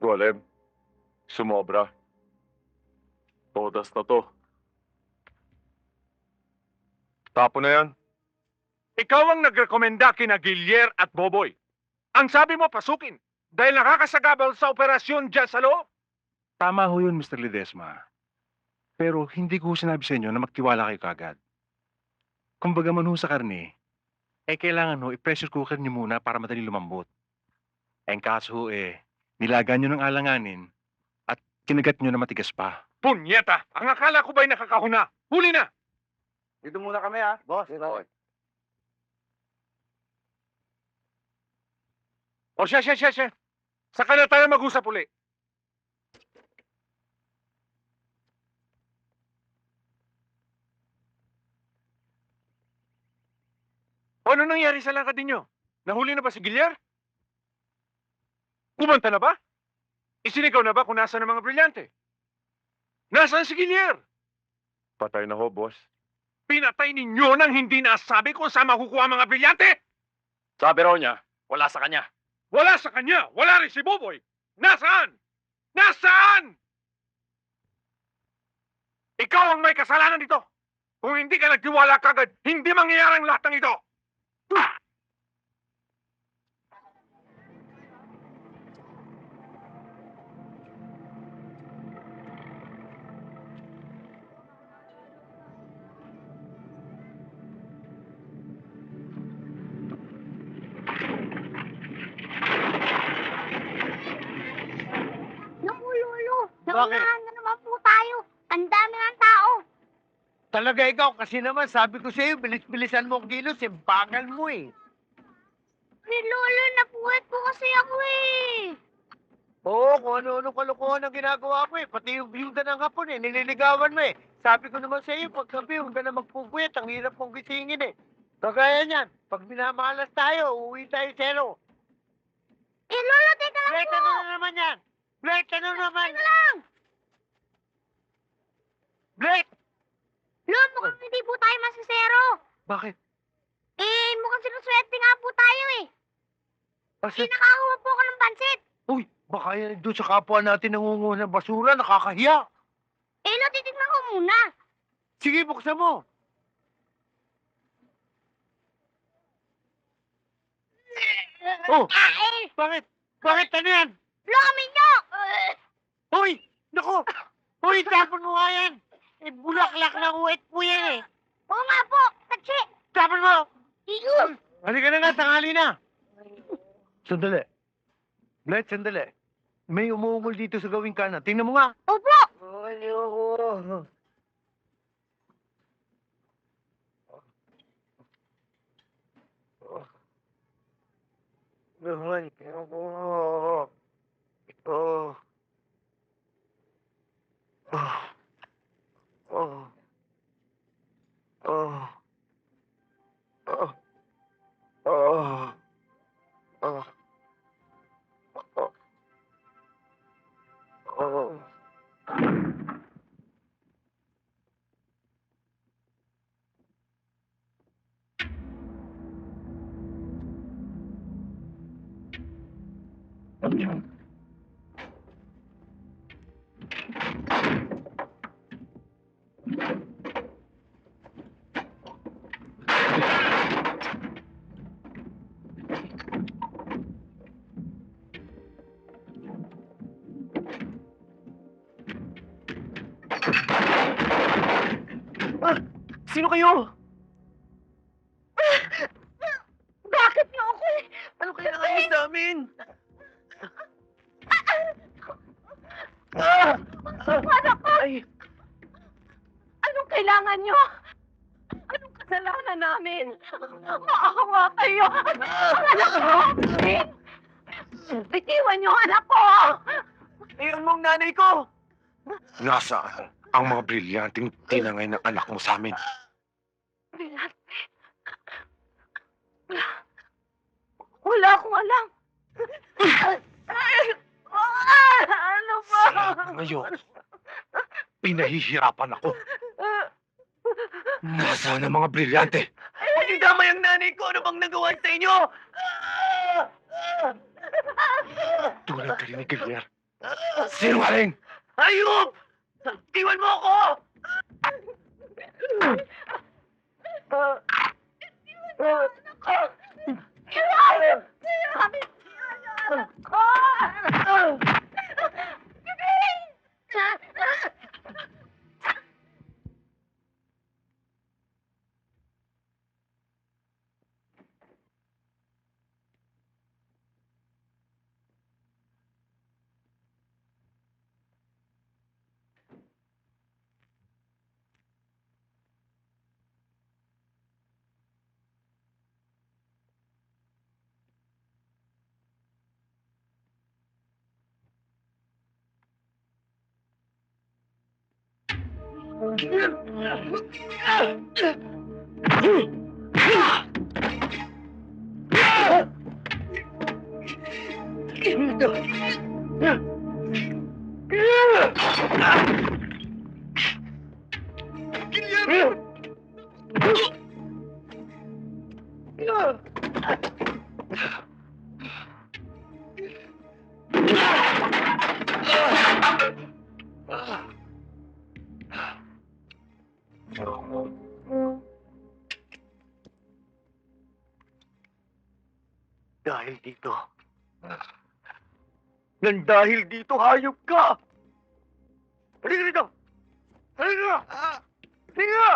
Golem, sumobra. Todas na to. Tapo na yan. Ikaw ang nagrekomenda kina Gilier at Boboy. Ang sabi mo, pasukin. dahil nakakasagabal sa operasyon dyan sa loob. Tama ho yun, Mr. Ledesma. Pero hindi ko sinabi sa inyo na magtiwala kayo kagad. Kumbaga man ho sa karne, kailangan ho, i-pressure cooker niyo muna para madali lumambot. Ang kaso ho, nilaga niyo ng alanganin at kinagat niyo na matigas pa. Punyeta! Ang akala ko ba'y nakakahuna? Huli na! Dito muna kami, ha? Boss. O siya. Saka na tayo mag-usap uli. O ano nangyari sa lakad ninyo? Nahuli na ba si Gilyar? Kumanta na ba? Isinigaw na ba kung nasaan ang mga brilyante? Nasaan si Gilyar? Patay na ho, boss. Pinatay ninyo nang hindi nasabi kung saan makukuha ang mga brilyante? Sabi raw niya, wala sa kanya. Wala sa kanya! Wala rin si Boboy! Nasaan? Nasaan? Ikaw ang may kasalanan dito! Kung hindi ka nagtiwala kagad, hindi mangyayari ang lahat ng ito! Naku, Lolo. Bakit? Naunahan na naman po tayo. Ang dami ng tao. Talaga ikaw, kasi naman sabi ko sa'yo, bilis-bilisan mo ang kilos, bagal mo eh. Lolo, napuwet po kasi ako eh. Oo, kung ano-ano kalokohan ang ginagawa ko eh. Pati yung byuda ng hapon eh, nililigawan mo eh. Sabi ko naman sa iyo, paggabi, huwag ka na magpupuyat. Ang hirap kong gisingin eh. Kagaya niyan, pag minamalas tayo, uuwi tayo zero. Eh, Lolo, teka lang Blake, po. ano na naman yan? Blake, ano naman? Teka lang. Blake! Lolo, mukhang hindi po tayo masasero. Bakit? Eh, mukhang sinuswerte nga po tayo eh. Kasi, Nakakuha po ako ng pansit. uy, baka yan doon sa kapwa natin nangunguha ng basura, nakakahiya. Eh, Lolo, titignan ko muna. Sige, buksan mo. Oh, bakit? Bakit? Ano yan? Lolo, kami nyo. Hoy! Naku! Hoy, tapon mo nga yan! Eh, bulaklak na uwet po yan eh! Oo nga po. Tachi. Tapon mo! Iyo. Halika na nga, tanghali na! Sandali. Blake, sandali. May umuungol dito sa gawing kanan. Tingnan mo nga! Opo. Ayoko! Naman, ayoko! Oh. Oh. Oh. Oh. Oh. Oh. Oh. Oh. Sino kayo? Bakit niyo ako eh? Ano kailangan niyo sa amin? Anak ko. Ay, Anong kailangan niyo? Anong kasalanan namin? Maawa kayo. Ang anak ko. Bitiwan niyo ang anak ko. iyon mong nanay ko! Nasaan ang mga brilyanteng tinangay ng anak mo sa amin? Brillante. Wala akong alam. Ano ba? Ngayon, pinahihirapan ako. Nasaan ang mga brilyante? Hindi damay ang nanay ko! Ano bang nagawa sa inyo? Tulad ka rin ni Gilyar. Sinungaling! Ayop! Iwan mo ako! Anak ko! Dahil dito. Nang dahil dito, hayop ka! Halika rito! Halika! Halika!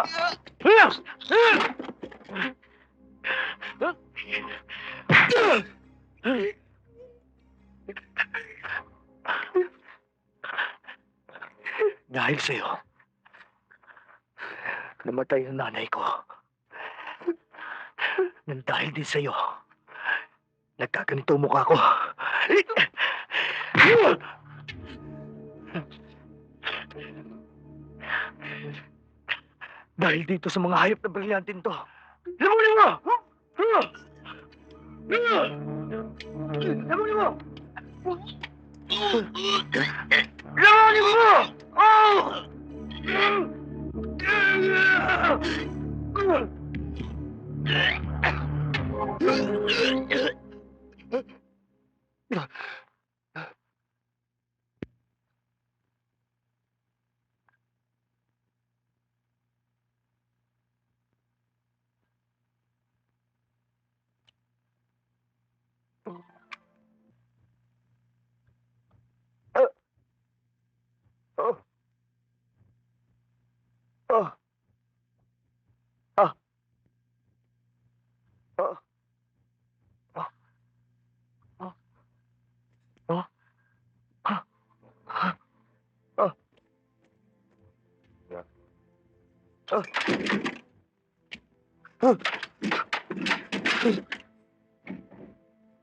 Dahil sa'yo, namatay ang nanay ko. Nang dahil din sa'yo, nagkaganito ang mukha ko. Dahil dito sa mga hayop na brilyantin to. Lamunin mo! Lamunin mo! Lamunin mo!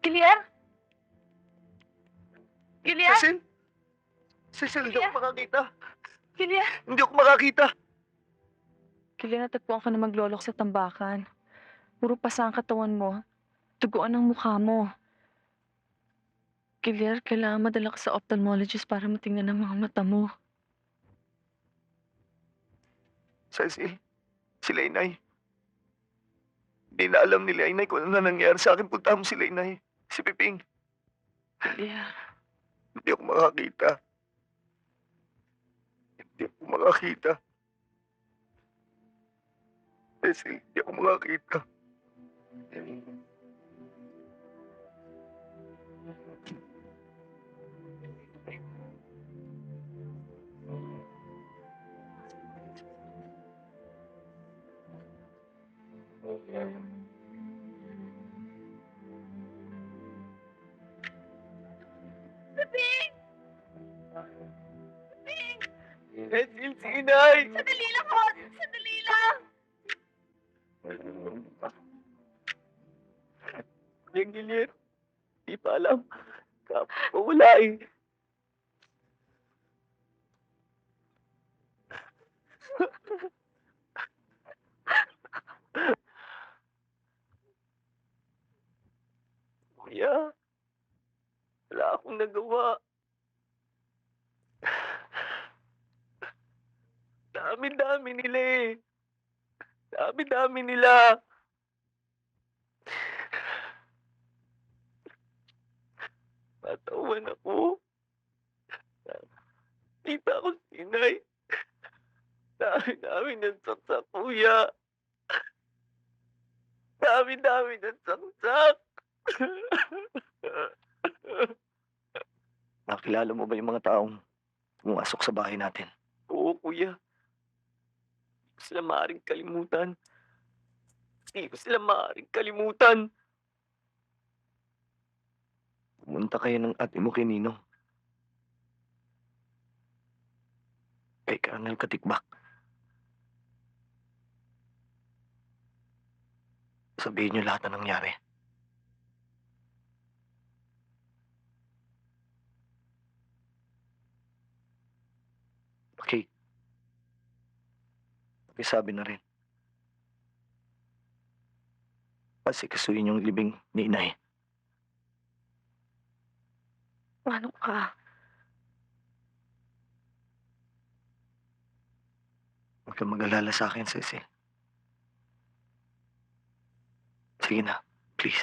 Kilier? Kilier? Cecil? Cecil, hindi ako makakita. Kilier? Hindi ako makakita. Kilier, natagpuan ka na maglolok sa tambakan. Puro pasa ang katawan mo. Tuguan ang mukha mo. Kilier, kailangan madala ka sa ophthalmologist para matingnan ang mga mata mo. Cecil, sila inay. Hindi na alam nila inay kung ano na nangyari sa akin. Punta mo sila inay. Si Piping. Kilier. Hindi ako makakita. Hindi ako makakita. Cecil, hindi ako makakita. Piping! Piping! Cecil, si inay! Sandali lang ho! Sandali lang! Yung Gilir, di pa alam. Wala eh. Kuya, wala akong nagawa. Dami-dami nila eh. Dami-dami nila. Natawan ako. Kita ko sinay. Dami-dami ng saksak, kuya. Dami-dami ng saksak. Nakilala mo ba yung mga taong pumasok sa bahay natin? Oo, kuya. Hindi ko sila maaaring kalimutan. Hindi ko sila maaaring kalimutan. Pumunta kayo ng ate mo kay Ninong. Kay Colonel Katikbak. Sabihin niyo lahat na nangyari. Okay. Pakisabi na rin. Asikasuhin yung libing ni inay. Ano ka? Huwag kang mag-alala sa akin, Cecil. Sige na, please.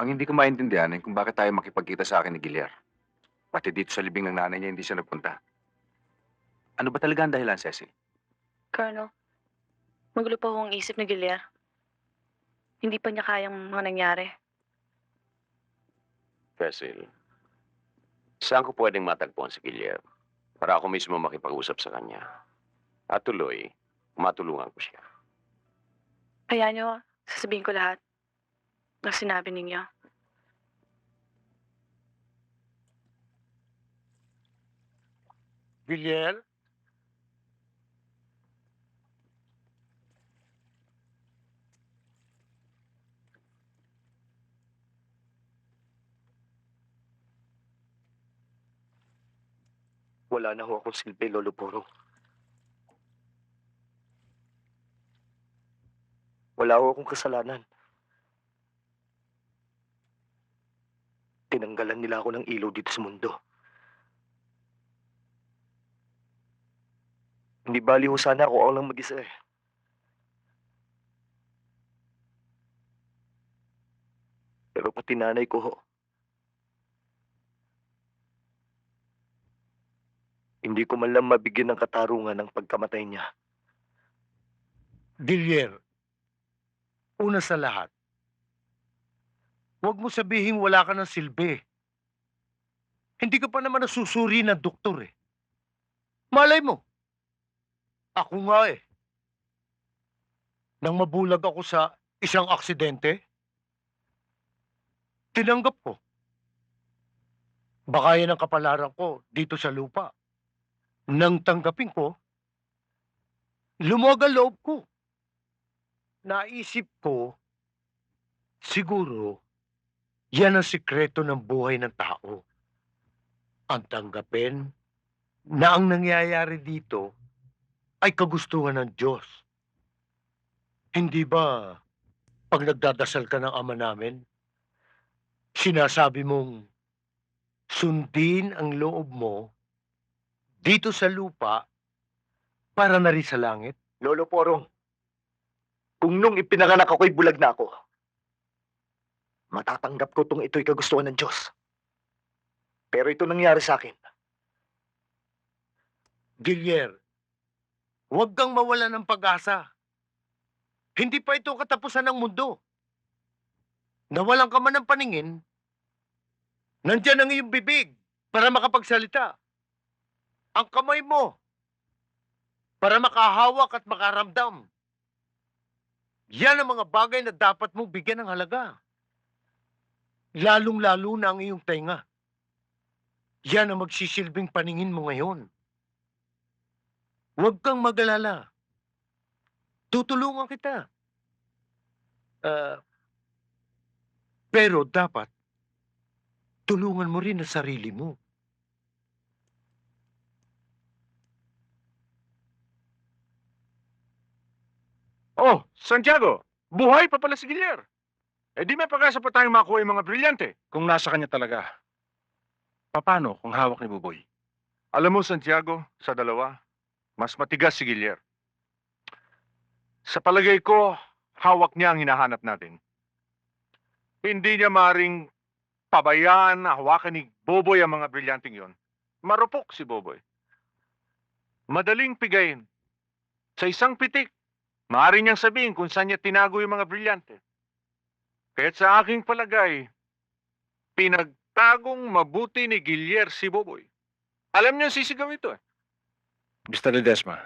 Ang hindi ko maintindihan ay kung bakit tayo makipagkita sa akin ni Gilyar. Pati dito sa libing ng nanay niya hindi siya nagpunta. Ano ba talaga ang dahilan, Cecil? Colonel, magulo pa ho ang isip ni Gilyar. Hindi pa niya kayang mga nangyari. Cecil, saan ko pwedeng matagpuan si Gilyar para ako mismo makipag-usap sa kanya? At tuloy, matulungan ko siya. Kaya niyo, sasabihin ko lahat na sinabi ninyo. Villiers? Wala na ho akong silbi, Lolo Puro. Wala ho akong kasalanan. Tinanggalan nila ako ng ilaw dito sa mundo. Hindi bali ho sana ako lang mag-isa eh. Pero pati nanay ko ho. Hindi ko man lang mabigyan ng katarungan ng pagkamatay niya. Villiers, una sa lahat, huwag mo sabihin wala ka ng silbi. Hindi ka pa naman nasusuri ng doktor eh. Malay mo. Ako nga eh. Nang mabulag ako sa isang aksidente, tinanggap ko. Baka yan ang kapalaran ko dito sa lupa. Nang tanggapin ko, lumuwag ang loob ko. Naisip ko, siguro, yan ang sikreto ng buhay ng tao. Ang tanggapin na ang nangyayari dito ay kagustuhan ng Diyos. Hindi ba, pag nagdadasal ka ng Ama namin, sinasabi mong sundin ang loob mo dito sa lupa para na rin sa langit? Lolo Porong, kung nung ipinanganak ako'y bulag na ako, Matatanggap ko itong ito'y kagustuhan ng Diyos. Pero ito nangyari sa akin. Gilier, huwag kang mawala ng pag-asa. Hindi pa ito katapusan ng mundo. Nawalan ka man ng paningin, nandyan ang iyong bibig para makapagsalita. Ang kamay mo para makahawak at makaramdam. Yan ang mga bagay na dapat mong bigyan ng halaga. Lalong-lalo na ang iyong tenga. Yan ang magsisilbing paningin mo ngayon. Huwag kang mag-alala. Tutulungan kita. Pero dapat, tulungan mo rin ang sarili mo. Oh, Santiago! Buhay pa pala si Gilier. Eh di may pag-asa pa tayong makuha yung mga brilyante. Kung nasa kanya talaga. Paano kung hawak ni Buboy? Alam mo, Santiago, sa dalawa, mas matigas si Gilier. Sa palagay ko, hawak niya ang hinahanap natin. Hindi niya maring pabayaan na hawakan ni Boboy ang mga brilyanting yon. Marupok si Boboy. Madaling pigayin. Sa isang pitik, maaari niyang sabihin kung saan niya tinago yung mga brilyante. Kaya't sa aking palagay, pinagtagong mabuti ni Gilier si Boboy. Alam niya sisigaw ito eh. Mr. Ledesma,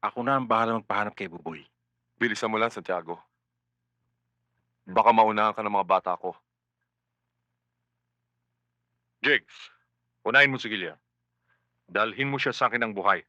ako na ang bahala magpahanap kay Boboy. Bilisan mo lang, Santiago. Baka maunahan ka ng mga bata ko. Jigs, unahin mo si Gilier. Dalhin mo siya sa akin ng buhay.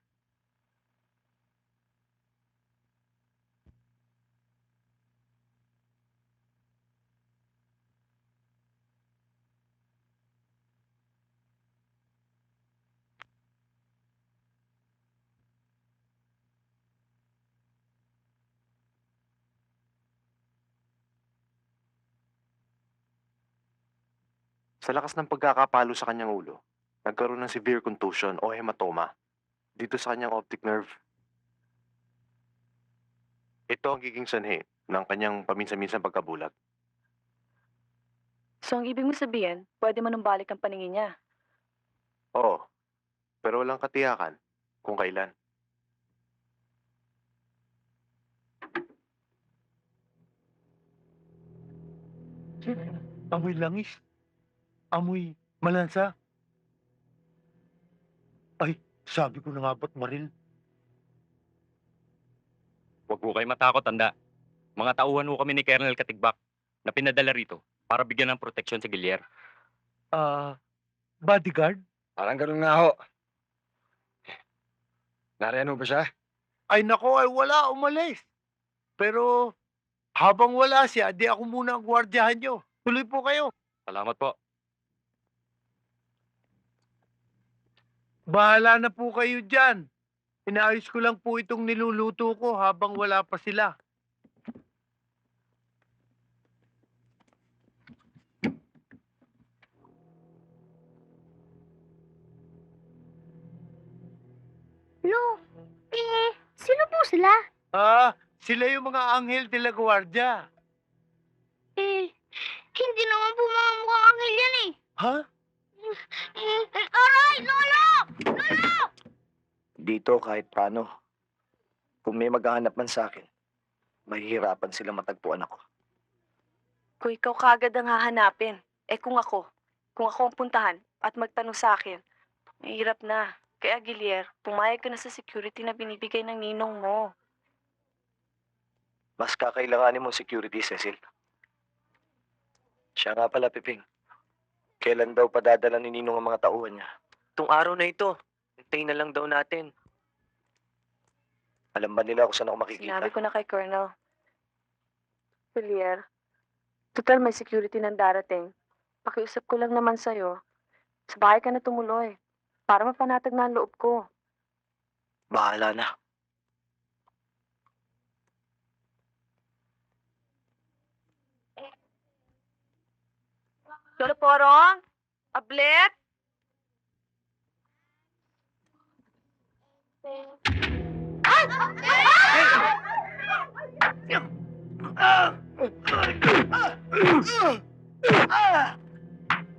Sa lakas ng pagkakapalo sa kanyang ulo, nagkaroon ng severe contusion o hematoma dito sa kanyang optic nerve. Ito ang giging sanhi ng kanyang paminsan-minsan pagkabulag. So, ang ibig mo sabihin, pwede mo nang balik ang paningin niya. Oo, pero walang katiyakan kung kailan. Amoy langis. Amoy malansa. Ay, sabi ko na nga ba't maril? Huwag po kayo matakot, tanda. Mga tauhan ho kami ni Colonel Katigbak na pinadala rito para bigyan ng proteksyon si Gilier. Bodyguard? Parang ganun nga ho. Nariyan ho ba siya? Ay nako, ay wala, umalis. Pero habang wala siya, di ako muna ang gwardyahan nyo. Tuloy po kayo. Salamat po. Bahala na po kayo dyan. Inaayos ko lang po itong niluluto ko habang wala pa sila. Sino po sila? Sila yung mga anghel de la guardia. Hindi naman po mga mukhang anghel yan eh. Ha? Aray! Lolo! Lolo! Dito kahit paano, kung may maghahanap man sa akin, mahihirapan sila matagpuan ako. Kung ikaw kagad ang hahanapin, kung ako ang puntahan at magtanong sa akin, mahirap na. Kaya Gilier, pumayag ka na sa security na binibigay ng ninong mo. Mas kakailanganin mong security, Cecil. Siya nga pala, Piping. Kailan daw padadala ni Ninong ang mga tauhan niya? Itong araw na ito, hintayin na lang daw natin. Alam ba nila kung saan ako makikita? Sinabi ko na kay Colonel. Gilier, total may security ng darating. Pakiusap ko lang naman sa'yo. Sa bahay ka na tumuloy. Para mapanatag na ang loob ko. Bahala na. Lolo Porong? Ablet?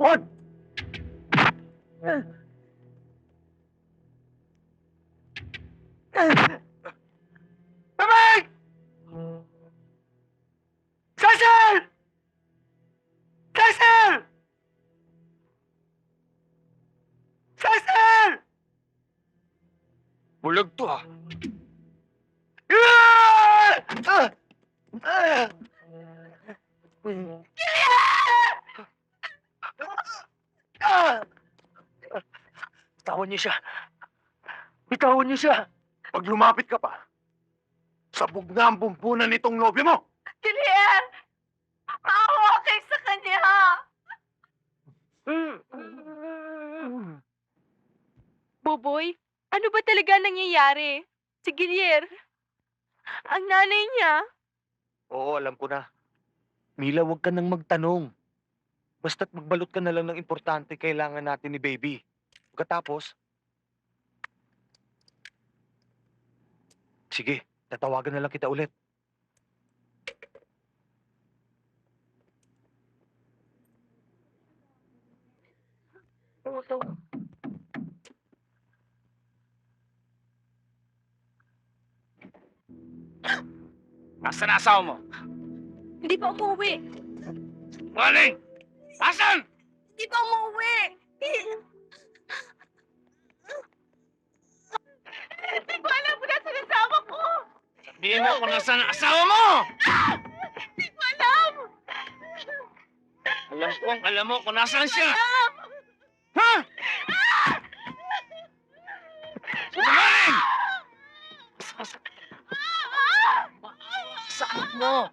What? Bebek! Cecil! Cecil! Cecil! Bulag to ah. Bitawan niyo siya. Bitawan niyo siya. Pag lumapit ka pa, sabog na ang bumbunan nitong nobyo mo! Kilian! Maawa kayo sa kanya! Boboy, ano ba talaga nangyayari? Si Gilier, ang nanay niya. Oo, alam ko na. Mila, huwag ka nang magtanong. Basta't magbalot ka na lang ng importante kailangan natin ni baby. Pagkatapos, sige, tatawagan na lang kita ulit. Nasaan na asawa mo? Hindi pa umuwi. Maling! Asan? Hindi pa umuwi. Hindi ko alam kung nasa nasama ko! Sabihin mo kung nasaan ang asawa mo! Hindi ko alam! Alam mo kung nasaan siya! Alam! Ha? Sinungaling! Sakit mo!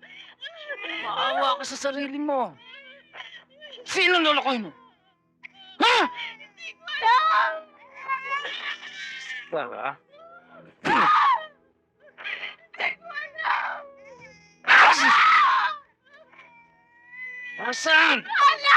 Maawa ka sa sarili mo! Sino lolokohin mo? Ha? Hindi ko alam! Baka? Hindi ko alam! Nasaan? Wala!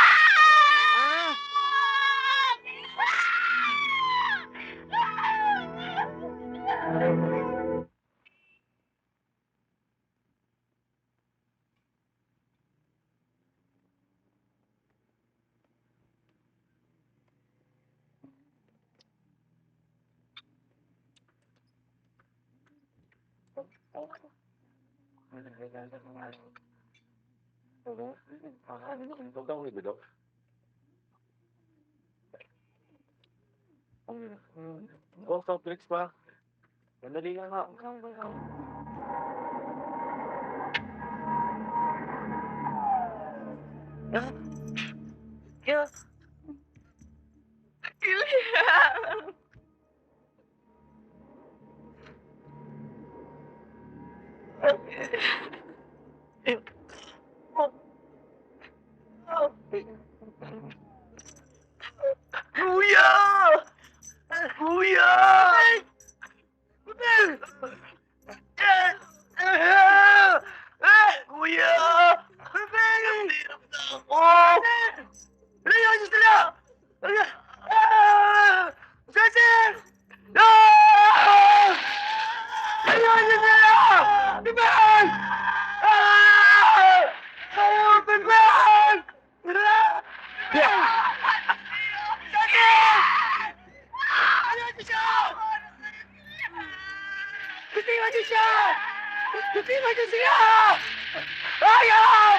Oh, soft drinks pa. Mandali ka nga. Yeah. Kilian! Kuya! Kuya! Kuya! Oh! Layo siya sila! Cecil! Layo siya sila! Bibig! Ayaw, bibig! Bitiwan niyo siya! Bitiwan niyo siya! Ayaw!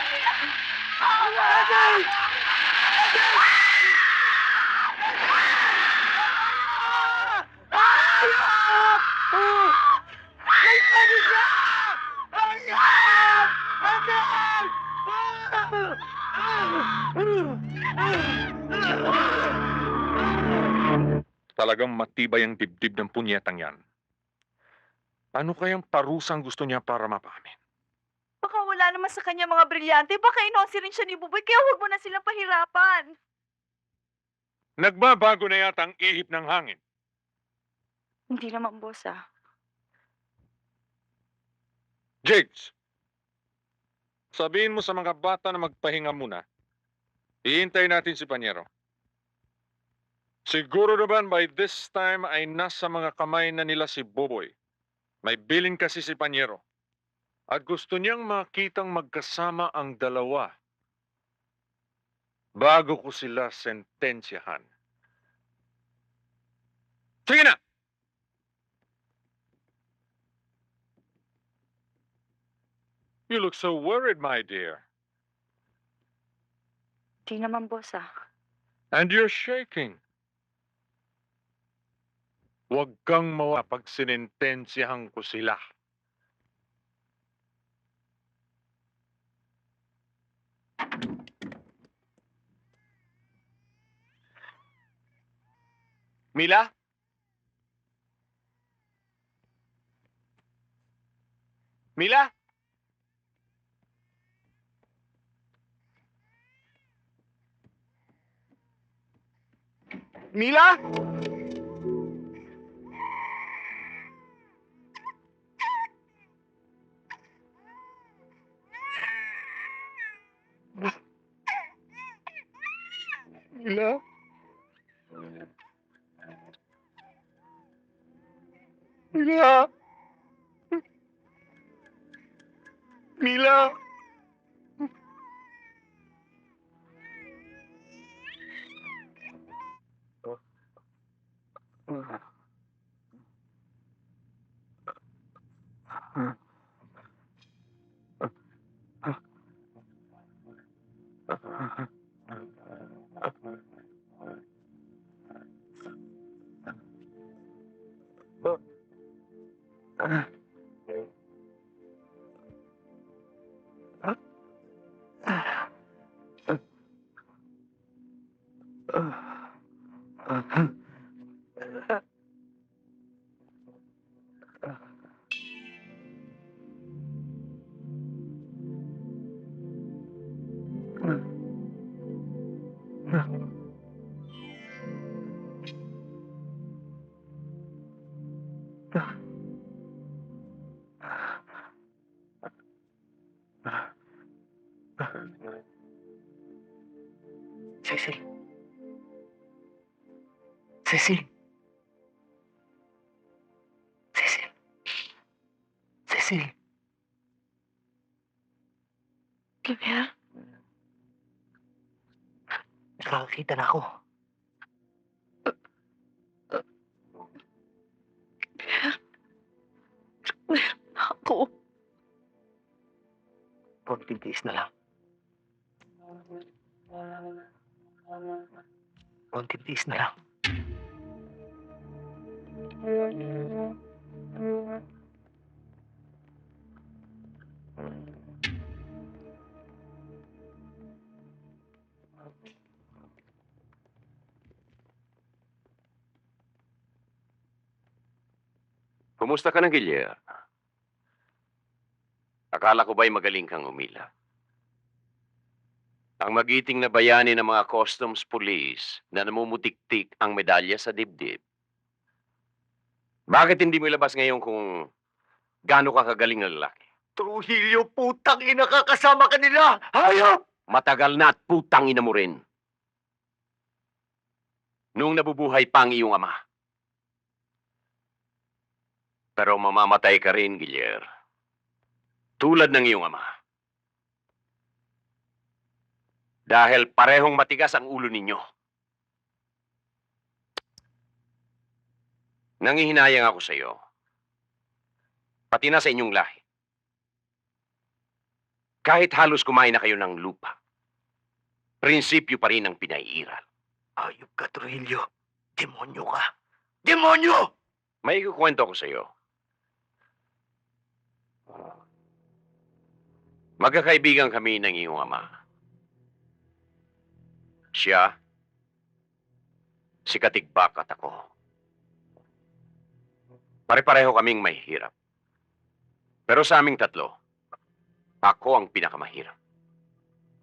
Ayaw! Bitiwan niyo siya! Talagang matibay ang dibdib ng punyetang yan. Ano kayang parusang gusto niya para mapamin? Baka wala naman sa kanya mga brilyante. Baka inonsi rin siya ni Buboy, kaya huwag mo na silang pahirapan. Nagbabago na yata ang ihip ng hangin. Hindi naman, boss, ah. Jigs, sabihin mo sa mga bata na magpahinga muna. Ihintay natin si Panyero. Siguro naman by this time ay nasa mga kamay na nila si Boboy. May bilin kasi si Panyero. At gusto niyang makitang magkasama ang dalawa. bago ko sila sentensyahan. Sige na! You look so worried, my dear. Di naman, boss ah. And you're shaking. Huwag kang mawa pag sinintensyahan ko sila. Mila? Mila? Mila? Mila? Mila? Mila? Cecil. Cecil. Cecil. Cecil. Gabriel? Nakakakita na ako. Ako. Konting tiis na lang. Konting tiis na lang. Kumusta ka na, Gilya? Akala ko ba'y magaling kang umila? Ang magiting na bayani ng mga customs police na namumutiktik ang medalya sa dibdib. Bakit hindi mo ilabas ngayon kung gaano ka kagaling na lalaki? Trujillo, putang ina ka, kasama ka nila! Hayop! Matagal na at putang ina mo rin. Noong nabubuhay pa ang iyong ama. Pero mamamatay ka rin, Gilyer. Tulad ng iyong ama. Dahil parehong matigas ang ulo ninyo. Nangihinayang ako sa iyo. Pati na sa inyong lahi. Kahit halos kumain na kayo ng lupa, prinsipyo pa rin ang pinaiiral. Ayop ka, Trujillo. Demonyo ka. Demonyo! May ikukwento ko sa iyo. Magkakaibigan kami ng iyong ama. Siya, si Katigbak at ako. Pare-pareho kaming may hirap. Pero sa aming tatlo, ako ang pinakamahirap.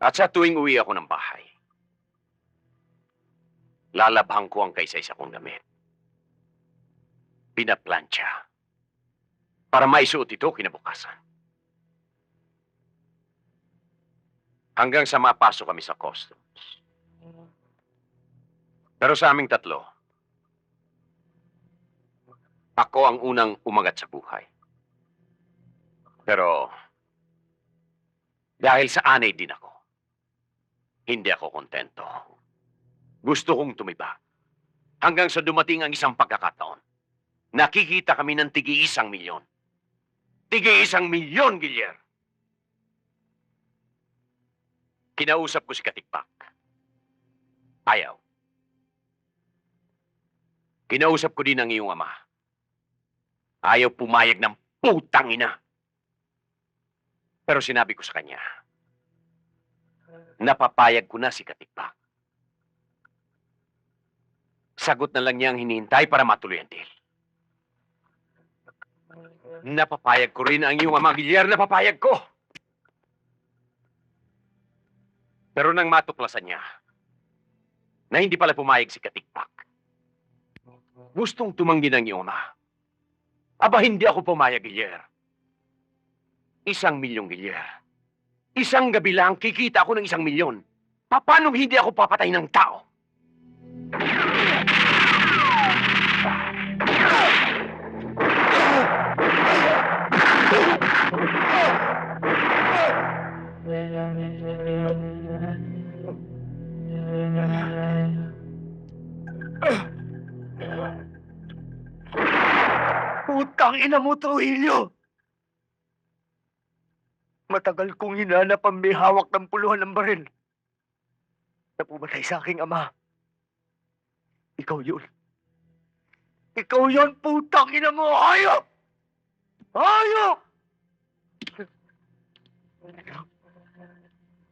At sa tuwing uwi ako ng bahay, lalabhang ko ang kaisa-isa kong damit. Pinaplansya para maisuot ito kinabukasan. Hanggang sa mapasok kami sa customs. Pero sa aming tatlo, ako ang unang umagat sa buhay. Pero dahil sa anay din ako, Hindi ako kontento. Gusto kong tumiba. Hanggang sa dumating ang isang pagkakataon. Nakikita kami ng tig-1 milyon. tig-1 milyon, Gilier! Kinausap ko si Katikbak. Ayaw. Kinausap ko din ang iyong ama. Ayaw pumayag ng putang ina. Pero sinabi ko sa kanya, napapayag ko na si Katikbak. Sagot na lang niya ang hinihintay para matuloy ang deal. Napapayag ko rin ang iyong ama, Gilier. Napapayag ko. Pero nang matuklasan niya na hindi pala pumayag si Katikbak, gustong tumanggi ng iyong ama. Aba, hindi ako pumayag, Gilier. 1 milyong, Gilier. Isang gabi lang, kikita ako ng 1 milyon. Paano hindi ako papatay ng tao? Putang ina mo, Trujillo! Matagal kong hinanap ang may hawak ng puluhan ng baril na pumatay sa aking ama. Ikaw yun. Ikaw yun, putang ina mo! Hayop! Hayop!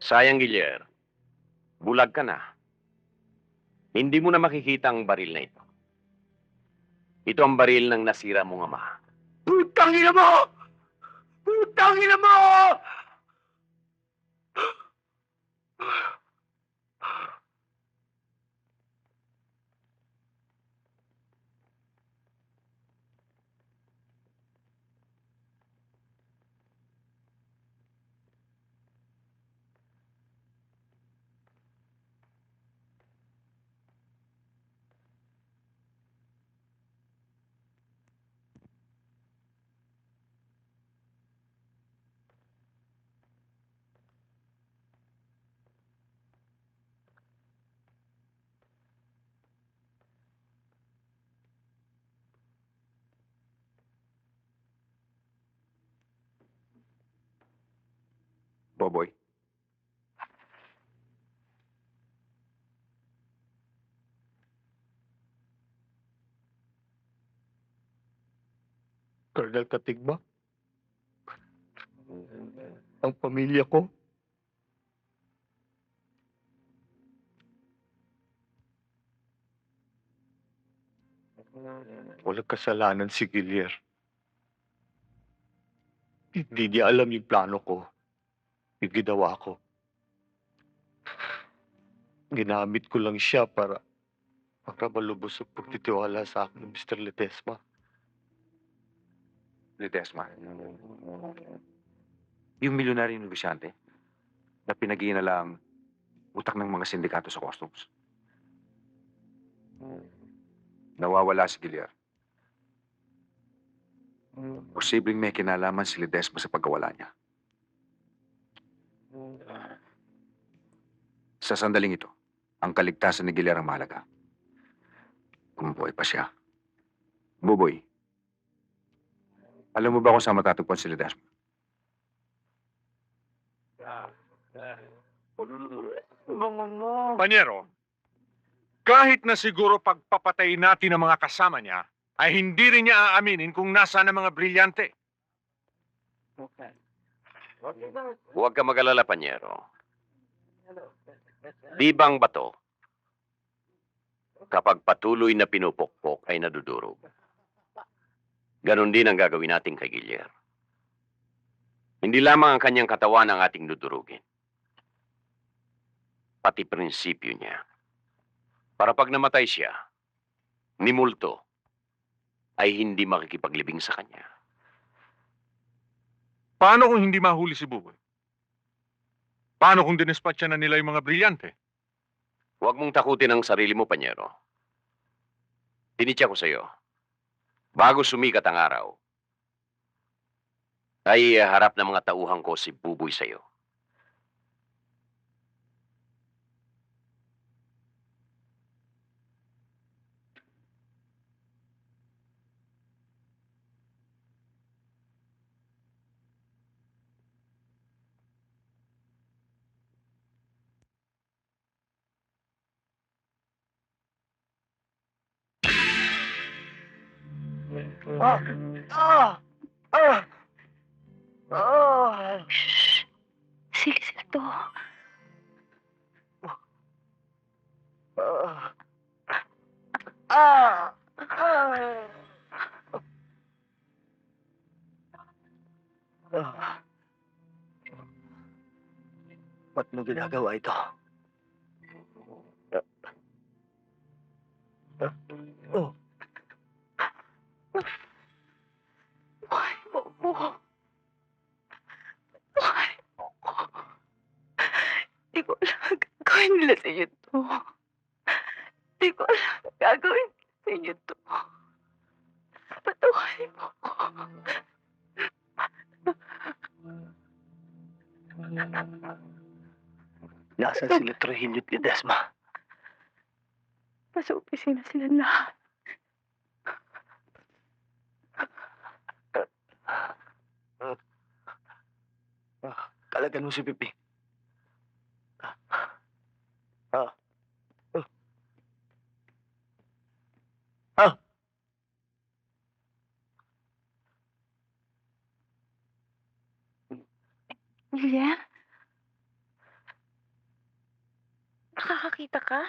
Sayang, Gilier. Bulag ka na. Hindi mo na makikita ang baril na ito. Ito ang baril ng nasira mong ama. Putang ina mo! Putang ina mo! Boboy, Colonel Katigba, ang pamilya ko, walang kasalanan si Gilier. Hindi niya alam yung plano ko, yung ginawa ko. Ginamit ko lang siya para malubos ang pagtitiwala sa akin ng Mr. Ledesma. Ledesma. Yung milyonaryong negosyante na pinag-iinalang utak ng mga sindikato sa customs. Nawawala si Gilier. Posibleng may kinalaman si Ledesma sa pagkawala niya. Sa sandaling ito, ang kaligtasan ni Gilier ang mahalaga. Kung buhay pa siya. Buboy, alam mo ba kung saan matatagpuan si Ledesma? Panyero, kahit na siguro pagpapatay natin ang mga kasama niya, ay hindi rin niya aaminin kung nasaan ang mga brilyante. Huwag ka mag-alala, Panyero. Di bang bato, kapag patuloy na pinupukpok ay nadudurog? Ganon din ang gagawin natin kay Gilier. Hindi lamang ang kanyang katawan ang ating dudurugin. Pati prinsipyo niya. Para pag namatay siya, ni multo, ay hindi makikipaglibing sa kanya. Paano kung hindi mahuli si Buboy? Paano kung dinispatcha na nila yung mga brilyante? Huwag mong takutin ang sarili mo, Panyero. Tinitya ko sa'yo. Bago sumikat ang araw, ay harap ng mga tauhan ko si Buboy sa'yo. Ah! Ah! Ah! Ah! Sila to. Ah! Ah! Ah! Ah! Ba't mo ginagawa ito? Oh. Buhay mo po. Buhay mo ko. Hindi ko alam ang gagawin nila sa inyo to. Hindi ko alam ang gagawin sa inyo to. Patawarin mo ko. Nasaan sila Trujillo at Ledesma? Nasa opisina sila lahat. Kalagan mo si Pipi. Ah. Ah. Lilian? Nakakakita ka?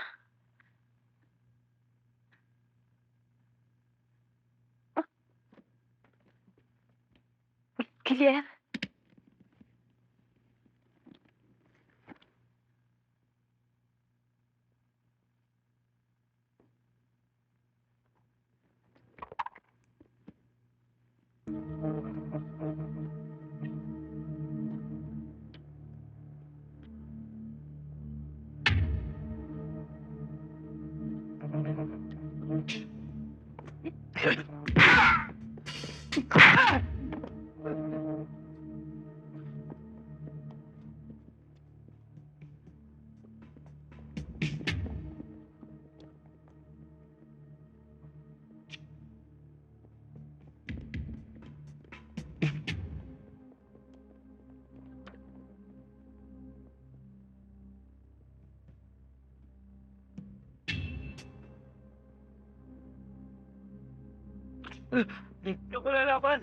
Lilian? Hindi ako lalaban!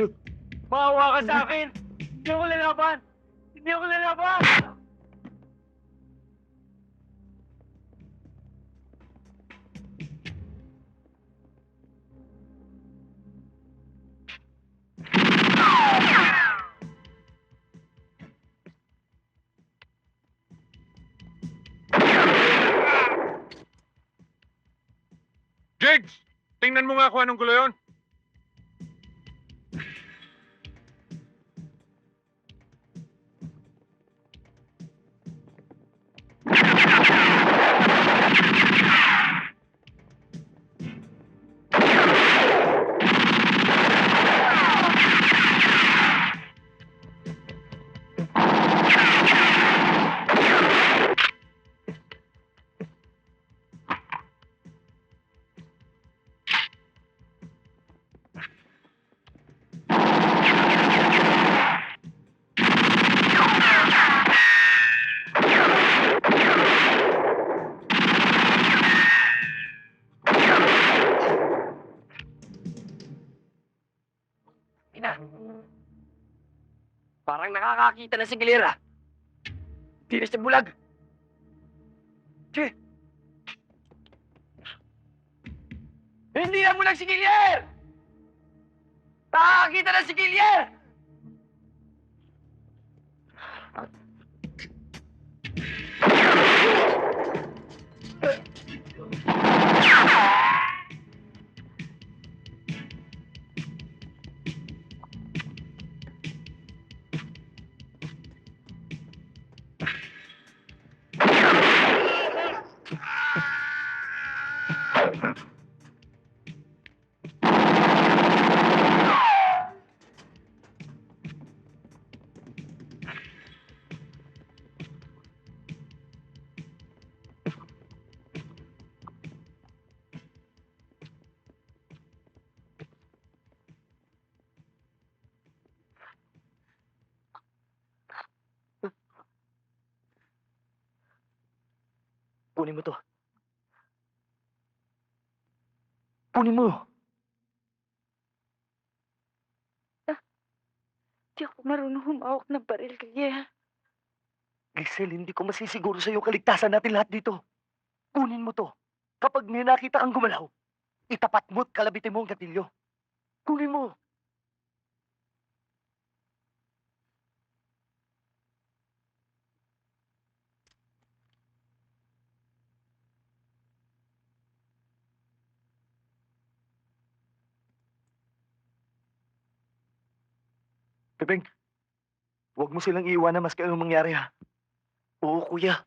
Maawa ka sa akin! Hindi ako lalaban! Hindi ako lalaban! Jigs! Tingnan mo nga kung anong gulo yun. Parang nakakakita na si Gilera. Di na siya bulag. Che! Hindi na bulag si Gilier! Nakakakita na si Gilier! Kunin mo to. Kunin mo. Di ako marunong humawak ng baril, Gabriel. Giselle, hindi ko masisiguro sa'yo kaligtasan natin lahat dito. Kunin mo to. Kapag may nakita kang gumalaw, itapat mo at kalabitin mo ang gatilyo. Kunin mo. Bebeng, huwag mo silang iiwanan mas anong mangyari ha. Oo, kuya.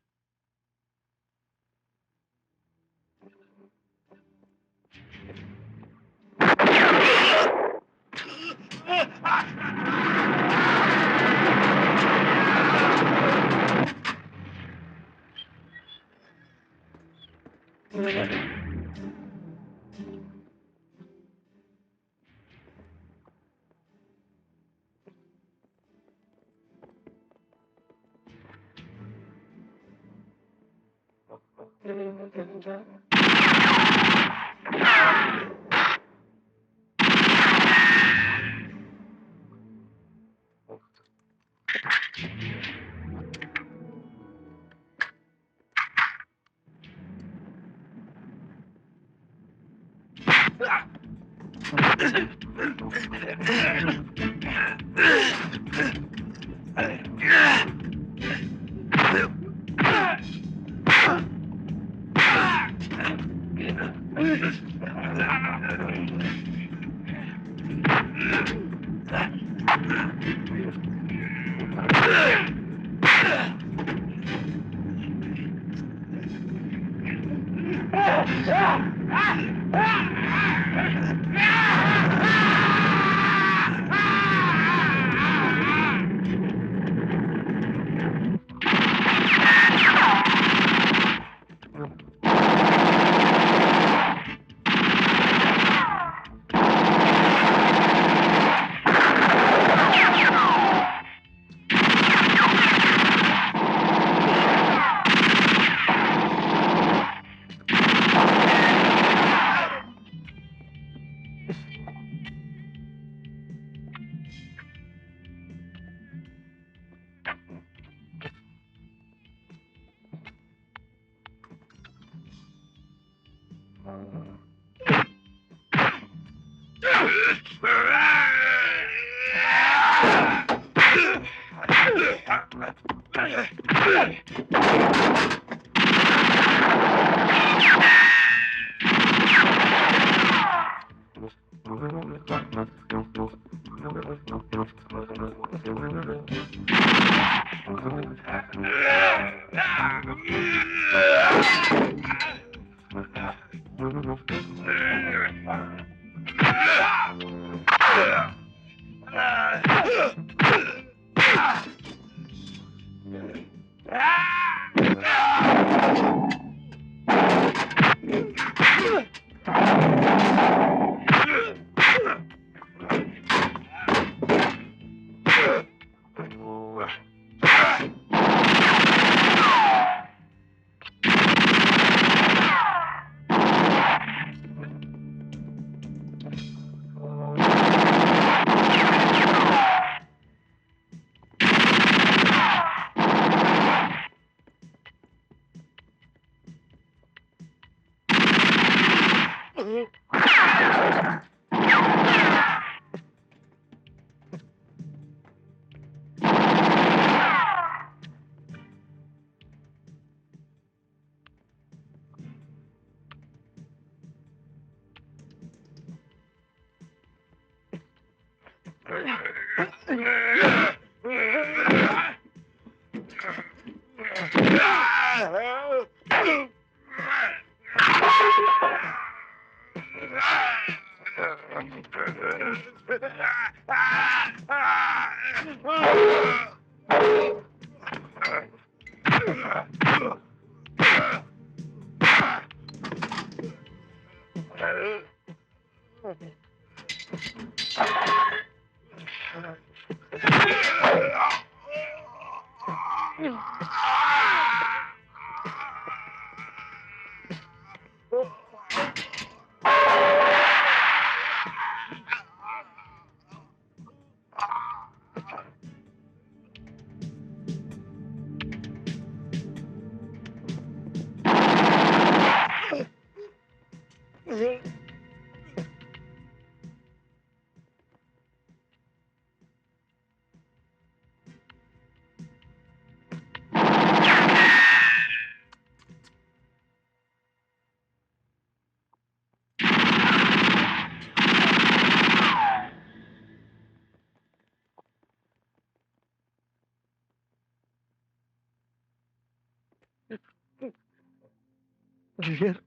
Juliet,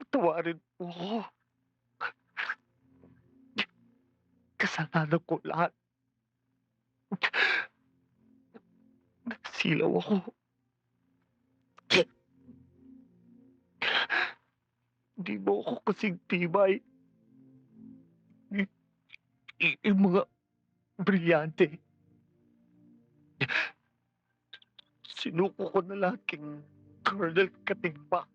patawarin mo ako. Kasalanan ko lahat. Nagsilaw ako. Hindi mo ako kasing tibay. Yung mga brilyante. Sinuko ko na lahat kay Colonel Katimbak.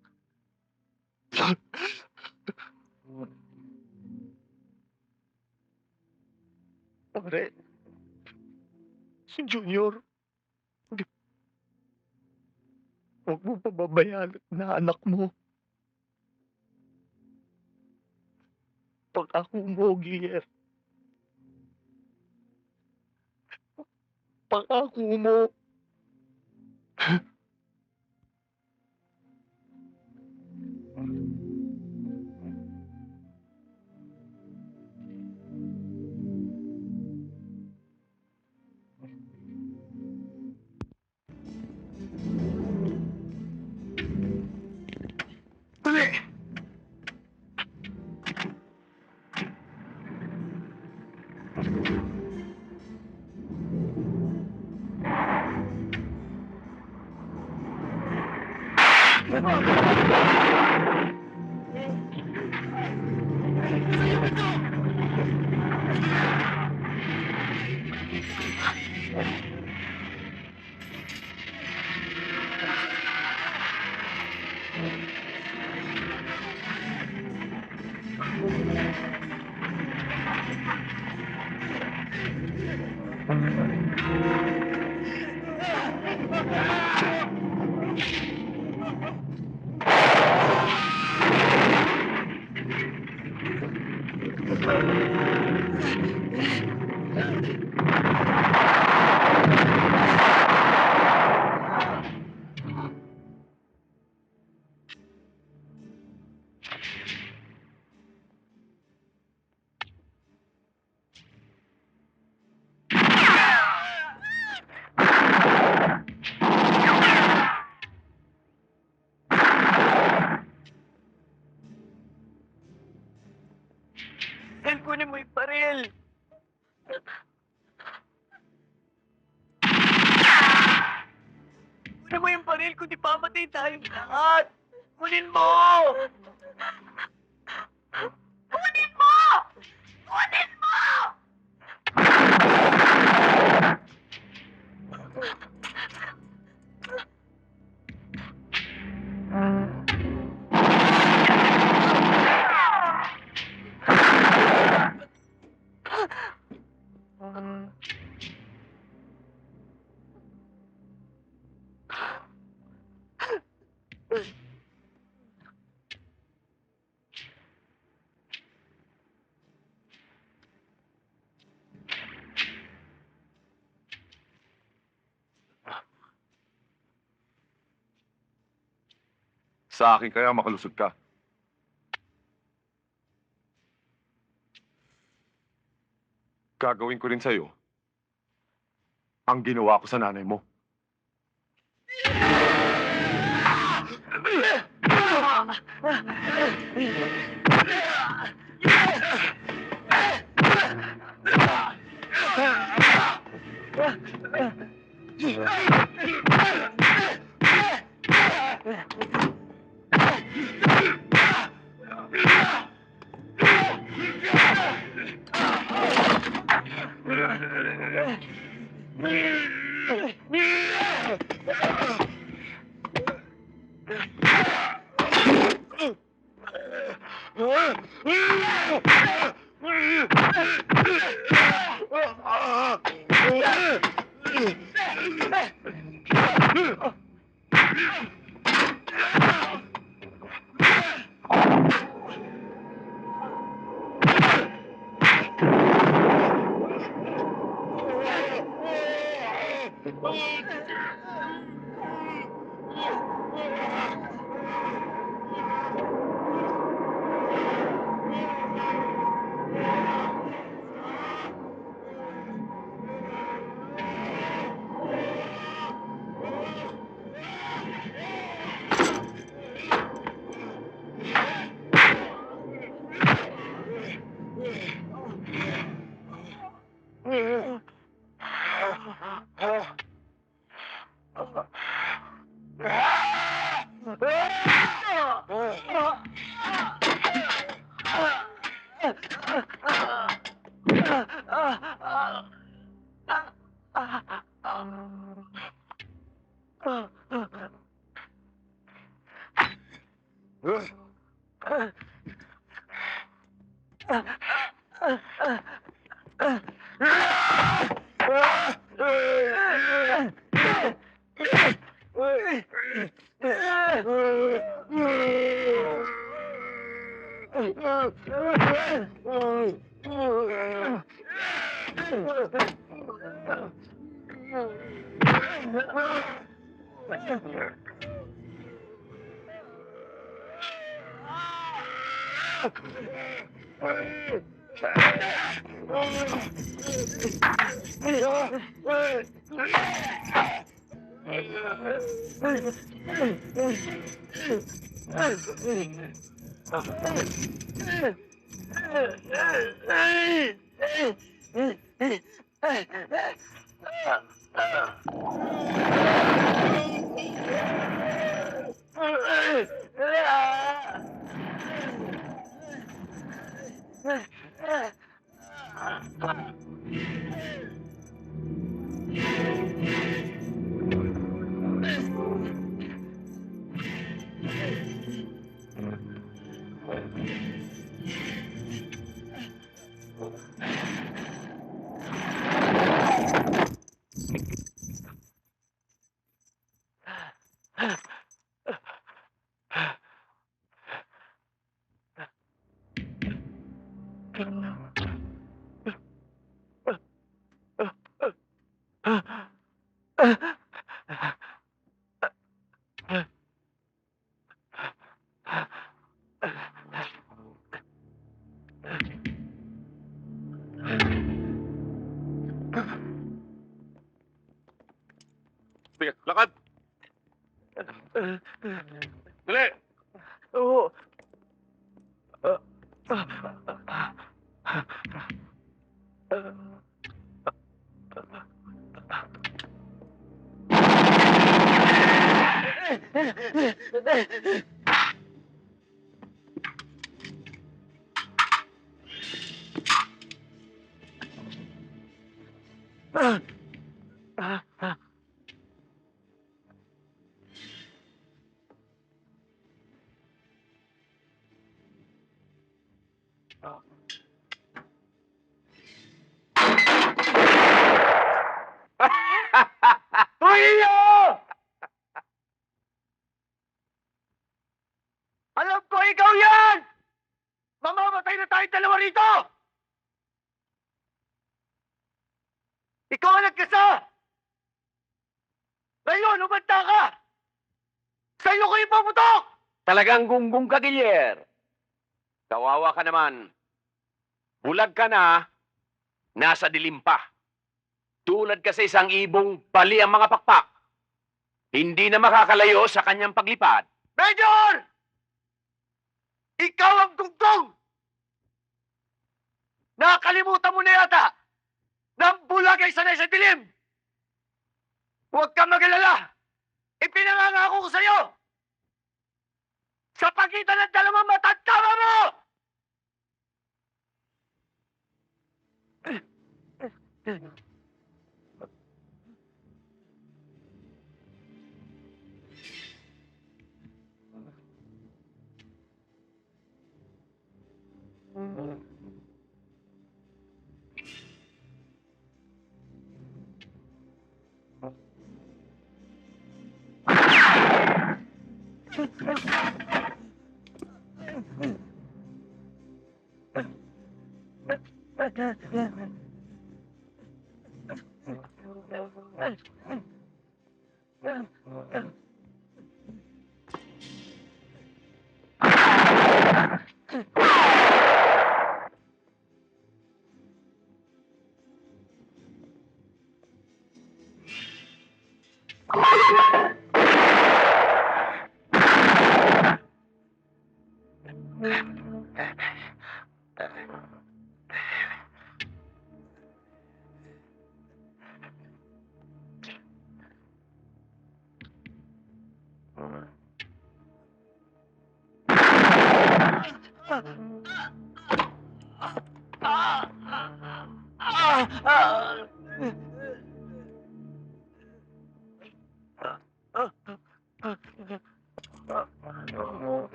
Pare, si Junior, huwag mo pababayaan na anak mo. Pangako mo, Gier. Pangako mo. Dali! El, kunin mo yung baril! Kunin mo yung baril, kundi pamatay tayong lahat! Kunin mo! Kunin mo! Kunin mo! Sa akin kaya makalusog ka. Gagawin ko rin sa'yo ang ginawa ko sa nanay mo. Sige, lakad! Dali! Oo. Trujillo! Alam ko ikaw yan! Mamamatay na tayong dalawa rito! Ikaw ang nagkasa! Ngayon, umanda ka! Sa'yo ko ipaputok! Talagang gunggong ka, Gilier. Kawawa ka naman. Bulag ka na, nasa dilim pa. Tulad ka sa isang ibong bali ang mga pakpak. Hindi na makakalayo sa kanyang paglipad. Major! Ikaw ang gunggong! Nakalimutan mo na yata na ang bulag ay sanay sa dilim! Huwag kang mag-alala! Ipinangangako ko sa'yo! Sa pagitan ng dalawang mata, tama mo!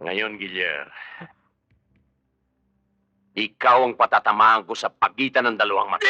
Ngayon, Gilyer, ikaw ang patatamaan ko sa pagitan ng dalawang mata.